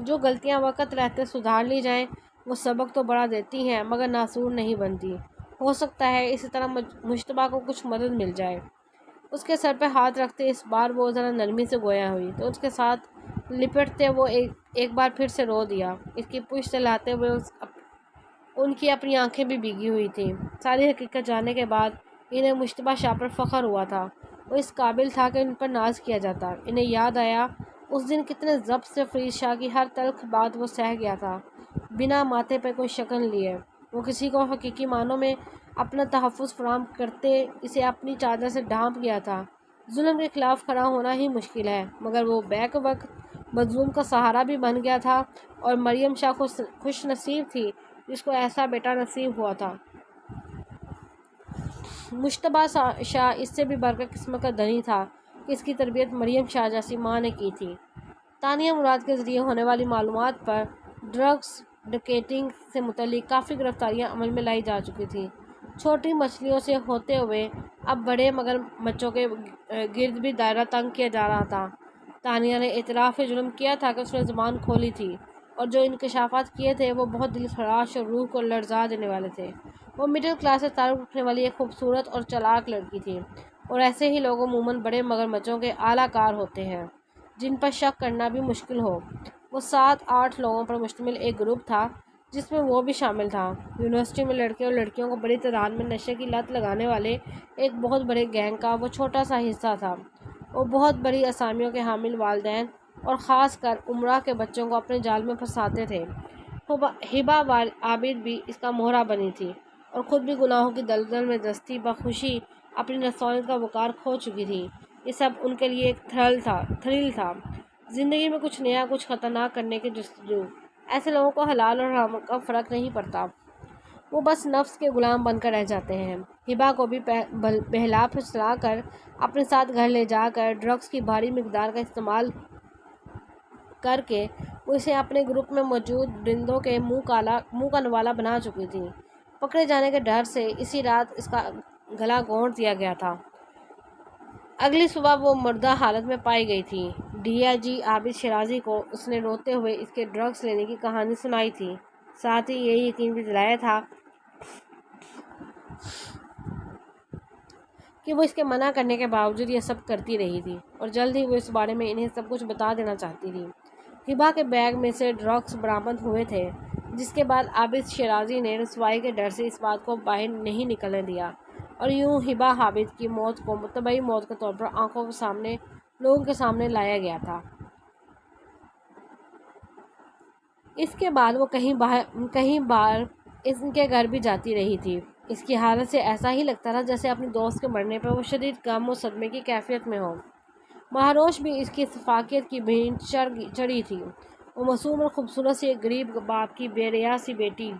جو غلطیاں وقت رہتے سدھار لی جائیں وہ سبق تو بڑا دیتی ہیں مگر ناسور نہیں بنتی۔ ہو سکتا ہے اسی طرح مشتبہ کو کچھ مدد مل جائے۔ اس کے سر پہ ہاتھ رکھتے اس بار وہ ذرا نرمی سے گویا ہوئی تو اس کے ساتھ لپٹتے وہ ایک بار پھر سے رو دیا۔ اس کی پشت لاتے ہوئے ان کی اپنی آنکھیں بھی بھیگی ہوئی تھیں۔ ساری حقیقت جاننے کے بعد انہیں مشتبہ شاہ پر فخر ہوا تھا۔ وہ اس قابل تھا کہ ان پر ناز کیا جاتا۔ انہیں یاد آیا اس دن کتنے ضبط سے فرید شاہ کی ہر تلخ بات وہ سہ گیا تھا، بنا ماتھے پہ کوئی شکن لیے۔ وہ کسی کو حقیقی معنوں میں اپنا تحفظ فراہم کرتے اسے اپنی چادر سے ڈھانپ گیا تھا۔ ظلم کے خلاف کھڑا ہونا ہی مشکل ہے، مگر وہ بیک وقت مظلوم کا سہارا بھی بن گیا تھا، اور مریم شاہ خوش نصیب تھی جس کو ایسا بیٹا نصیب ہوا تھا۔ مشتبہ شاہ اس سے بھی بڑھ کر قسمت کا دھنی تھا کہ اس کی تربیت مریم شاہ جیسی ماں نے کی تھی۔ تانیہ مراد کے ذریعے ہونے والی معلومات پر ڈرگس ڈکیٹنگ سے متعلق کافی گرفتاریاں عمل میں لائی جا چکی تھیں۔ چھوٹی مچھلیوں سے ہوتے ہوئے اب بڑے مگرمچھوں کے گرد بھی دائرہ تنگ کیا جا رہا تھا۔ تانیہ نے اعتراف جرم کیا تھا کہ اس نے زبان کھولی تھی، اور جو انکشافات کیے تھے وہ بہت دل خراش اور روح کو لرزا دینے والے تھے۔ وہ مڈل کلاس سے تعلق رکھنے والی ایک خوبصورت اور چالاک لڑکی تھی، اور ایسے ہی لوگ عموماً بڑے مگرمچھوں کے اعلیٰ کار ہوتے ہیں جن پر شک کرنا بھی مشکل ہو۔ وہ 7-8 لوگوں پر مشتمل ایک گروپ تھا جس میں وہ بھی شامل تھا۔ یونیورسٹی میں لڑکے اور لڑکیوں کو بڑی تعداد میں نشے کی لت لگانے والے ایک بہت بڑے گینگ کا وہ چھوٹا سا حصہ تھا۔ وہ بہت بڑی اسامیوں کے حامل والدین اور خاص کر امراء کے بچوں کو اپنے جال میں پھنساتے تھے۔ ہبا عابد بھی اس کا مہرہ بنی تھی، اور خود بھی گناہوں کی دلدل میں دستی بخوشی اپنی نفسانیت کا وقار کھو چکی تھی۔ یہ سب ان کے لیے ایک تھرل تھا، زندگی میں کچھ نیا، کچھ خطرناک کرنے کی جستجو۔ ایسے لوگوں کو حلال اور حرام کا فرق نہیں پڑتا، وہ بس نفس کے غلام بن کر رہ جاتے ہیں۔ ہبا کو بھی بہلا پھسلا کر اپنے ساتھ گھر لے جا کر ڈرگس کی بھاری مقدار کا استعمال کر کے وہ اسے اپنے گروپ میں موجود درندوں کے منہ کا نوالا بنا چکی تھی۔ پکڑے جانے کے ڈر سے اسی رات اس کا گلا گھونٹ دیا گیا تھا۔ اگلی صبح وہ مردہ حالت میں پائی گئی تھی۔ ڈی آئی جی عابد شیرازی کو اس نے روتے ہوئے اس کے ڈرگس لینے کی کہانی سنائی تھی، ساتھ ہی یہ یقین بھی دلایا تھا کہ وہ اس کے منع کرنے کے باوجود یہ سب کرتی رہی تھی، اور جلد ہی وہ اس بارے میں انہیں سب کچھ بتا دینا چاہتی تھی۔ ہبا کے بیگ میں سے ڈرگس برآمد ہوئے تھے، جس کے بعد عابد شیرازی نے رسوائی کے ڈر سے اس بات کو باہر نہیں نکلنے دیا، اور یوں ہبا عابد کی موت کو طبعی موت کے طور پر آنکھوں کے سامنے لوگوں کے سامنے لایا گیا تھا۔ اس کے بعد وہ کہیں بار ان کے گھر بھی جاتی رہی تھی۔ اس کی حالت سے ایسا ہی لگتا تھا جیسے اپنی دوست کے مرنے پر وہ شدید غم و صدمے کی کیفیت میں ہو۔ مہاروش بھی اس کی فاقیت کی بھینٹ چڑھی تھی۔ وہ معصوم اور خوبصورت سی ایک غریب باپ کی بے ریا سی بیٹی،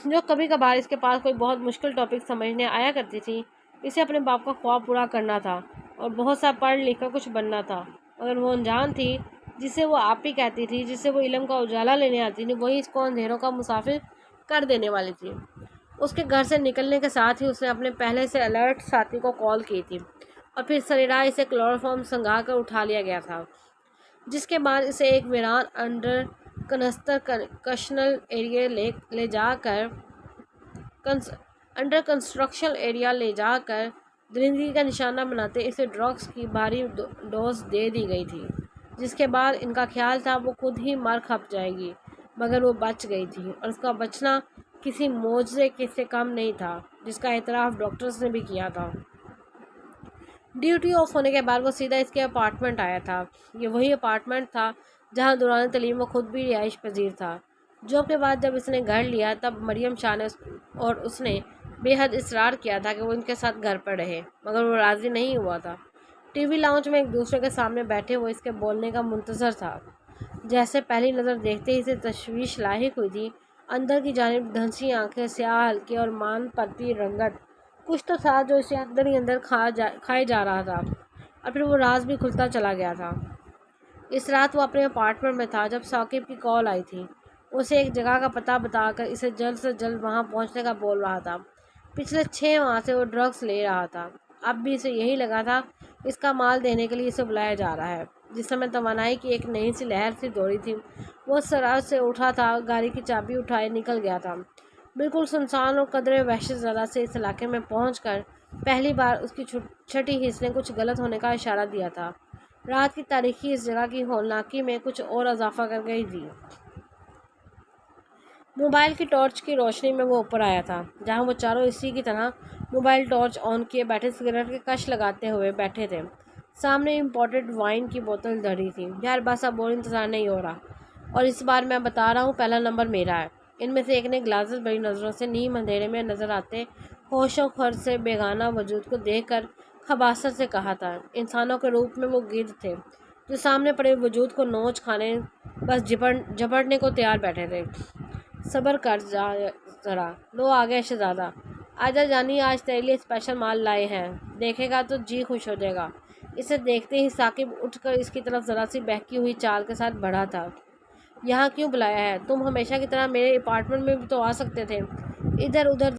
جو کبھی کبھار اس کے پاس کوئی بہت مشکل ٹاپک سمجھنے آیا کرتی تھی۔ اسے اپنے باپ کا خواب پورا کرنا تھا اور بہت سا پڑھ لکھ کر کچھ بننا تھا، مگر وہ انجان تھی جسے وہ آپی کہتی تھی، جسے وہ علم کا اجالا لینے آتی تھی، وہی اس کو اندھیروں کا مسافر کر دینے والی تھی۔ اس کے گھر سے نکلنے کے ساتھ ہی اس نے اپنے پہلے سے الرٹ ساتھی کو کال کی تھی، اور پھر سریراہ اسے کلوروفارم سنگھا کر اٹھا لیا گیا تھا، جس کے بعد اسے ایک ویران انڈر کنسٹرکشن ایریا لے جا کر درندگی کا نشانہ بناتے اسے ڈرگس کی بھاری ڈوز دے دی گئی تھی، جس کے بعد ان کا خیال تھا وہ خود ہی مر کھپ جائے گی، مگر وہ بچ گئی تھی، اور اس کا بچنا کسی معجزے سے کم نہیں تھا، جس کا اعتراف ڈاکٹرز نے بھی کیا تھا۔ ڈیوٹی آف ہونے کے بعد وہ سیدھا اس کے اپارٹمنٹ آیا تھا۔ یہ وہی اپارٹمنٹ تھا جہاں دوران تعلیم وہ خود بھی رہائش پذیر تھا۔ جاب کے بعد جب اس نے گھر لیا تب مریم شاہ نے اور اس نے بے حد اصرار کیا تھا کہ وہ ان کے ساتھ گھر پر رہے، مگر وہ راضی نہیں ہوا تھا۔ ٹی وی لاؤنج میں ایک دوسرے کے سامنے بیٹھے وہ اس کے بولنے کا منتظر تھا۔ جیسے پہلی نظر دیکھتے ہی اسے تشویش لاحق ہوئی تھی۔ اندر کی جانب دھنسی آنکھیں، سیاہ حلقے اور مان پرتی رنگت، کچھ تو تھا جو اسے اندر ہی اندر کھائے جا رہا تھا، اور پھر وہ راز بھی کھلتا چلا گیا تھا۔ اس رات وہ اپنے اپارٹمنٹ میں تھا جب ثاقب کی کال آئی تھی۔ وہ اسے ایک جگہ کا پتہ بتا کر اسے جلد سے جلد وہاں پہنچنے کا بول رہا تھا۔ پچھلے 6 ماہ سے وہ ڈرگس لے رہا تھا، اب بھی اسے یہی لگا تھا اس کا مال دینے کے لیے اسے بلایا جا رہا ہے۔ جس سمے توانائی کی ایک نئی سی لہر سی دوڑی تھی، وہ سراج سے اٹھا تھا، گاڑی کی چابی اٹھائے نکل گیا تھا۔ بالکل سنسان اور قدرے وحشت زدہ سے اس علاقے میں پہنچ کر پہلی بار اس کی چھٹی حس نے کچھ غلط ہونے کا اشارہ دیا تھا۔ رات کی تاریکی اس جگہ کی ہولناکی میں کچھ اور اضافہ کر گئی تھی۔ موبائل کی ٹارچ کی روشنی میں وہ اوپر آیا تھا، جہاں وہ چاروں اسی کی طرح موبائل ٹارچ آن کیے بیٹھے سگریٹ کے کش لگاتے ہوئے بیٹھے تھے۔ سامنے امپورٹڈ وائن کی بوتل دھری تھی۔ یار بس اب اور انتظار نہیں ہو رہا، اور اس بار میں بتا رہا ہوں پہلا نمبر میرا ہے۔ ان میں سے ایک نے گلاسز بڑی نظروں سے نیم اندھیرے میں نظر آتے ہوش و خرد سے بیگانہ وجود کو دیکھ کر خباثت سے کہا تھا۔ انسانوں کے روپ میں وہ گرد تھے، جو سامنے پڑے وجود کو نوچ کھانے بس جھپٹنے کو تیار بیٹھے تھے۔ صبر کر جا ذرا، لو آ گئے شہزادہ۔ آجا جانی، آج تیرے لیے اسپیشل مال لائے ہیں، دیکھے گا تو جی خوش ہو جائے گا۔ اسے دیکھتے ہی ثاقب اٹھ کر اس کی طرف ذرا سی بہکی ہوئی چال کے ساتھ بڑھا تھا۔ یہاں کیوں بلایا ہے؟ تم ہمیشہ کی طرح میرے اپارٹمنٹ میں بھی تو آ سکتے تھے۔ ادھر ادھر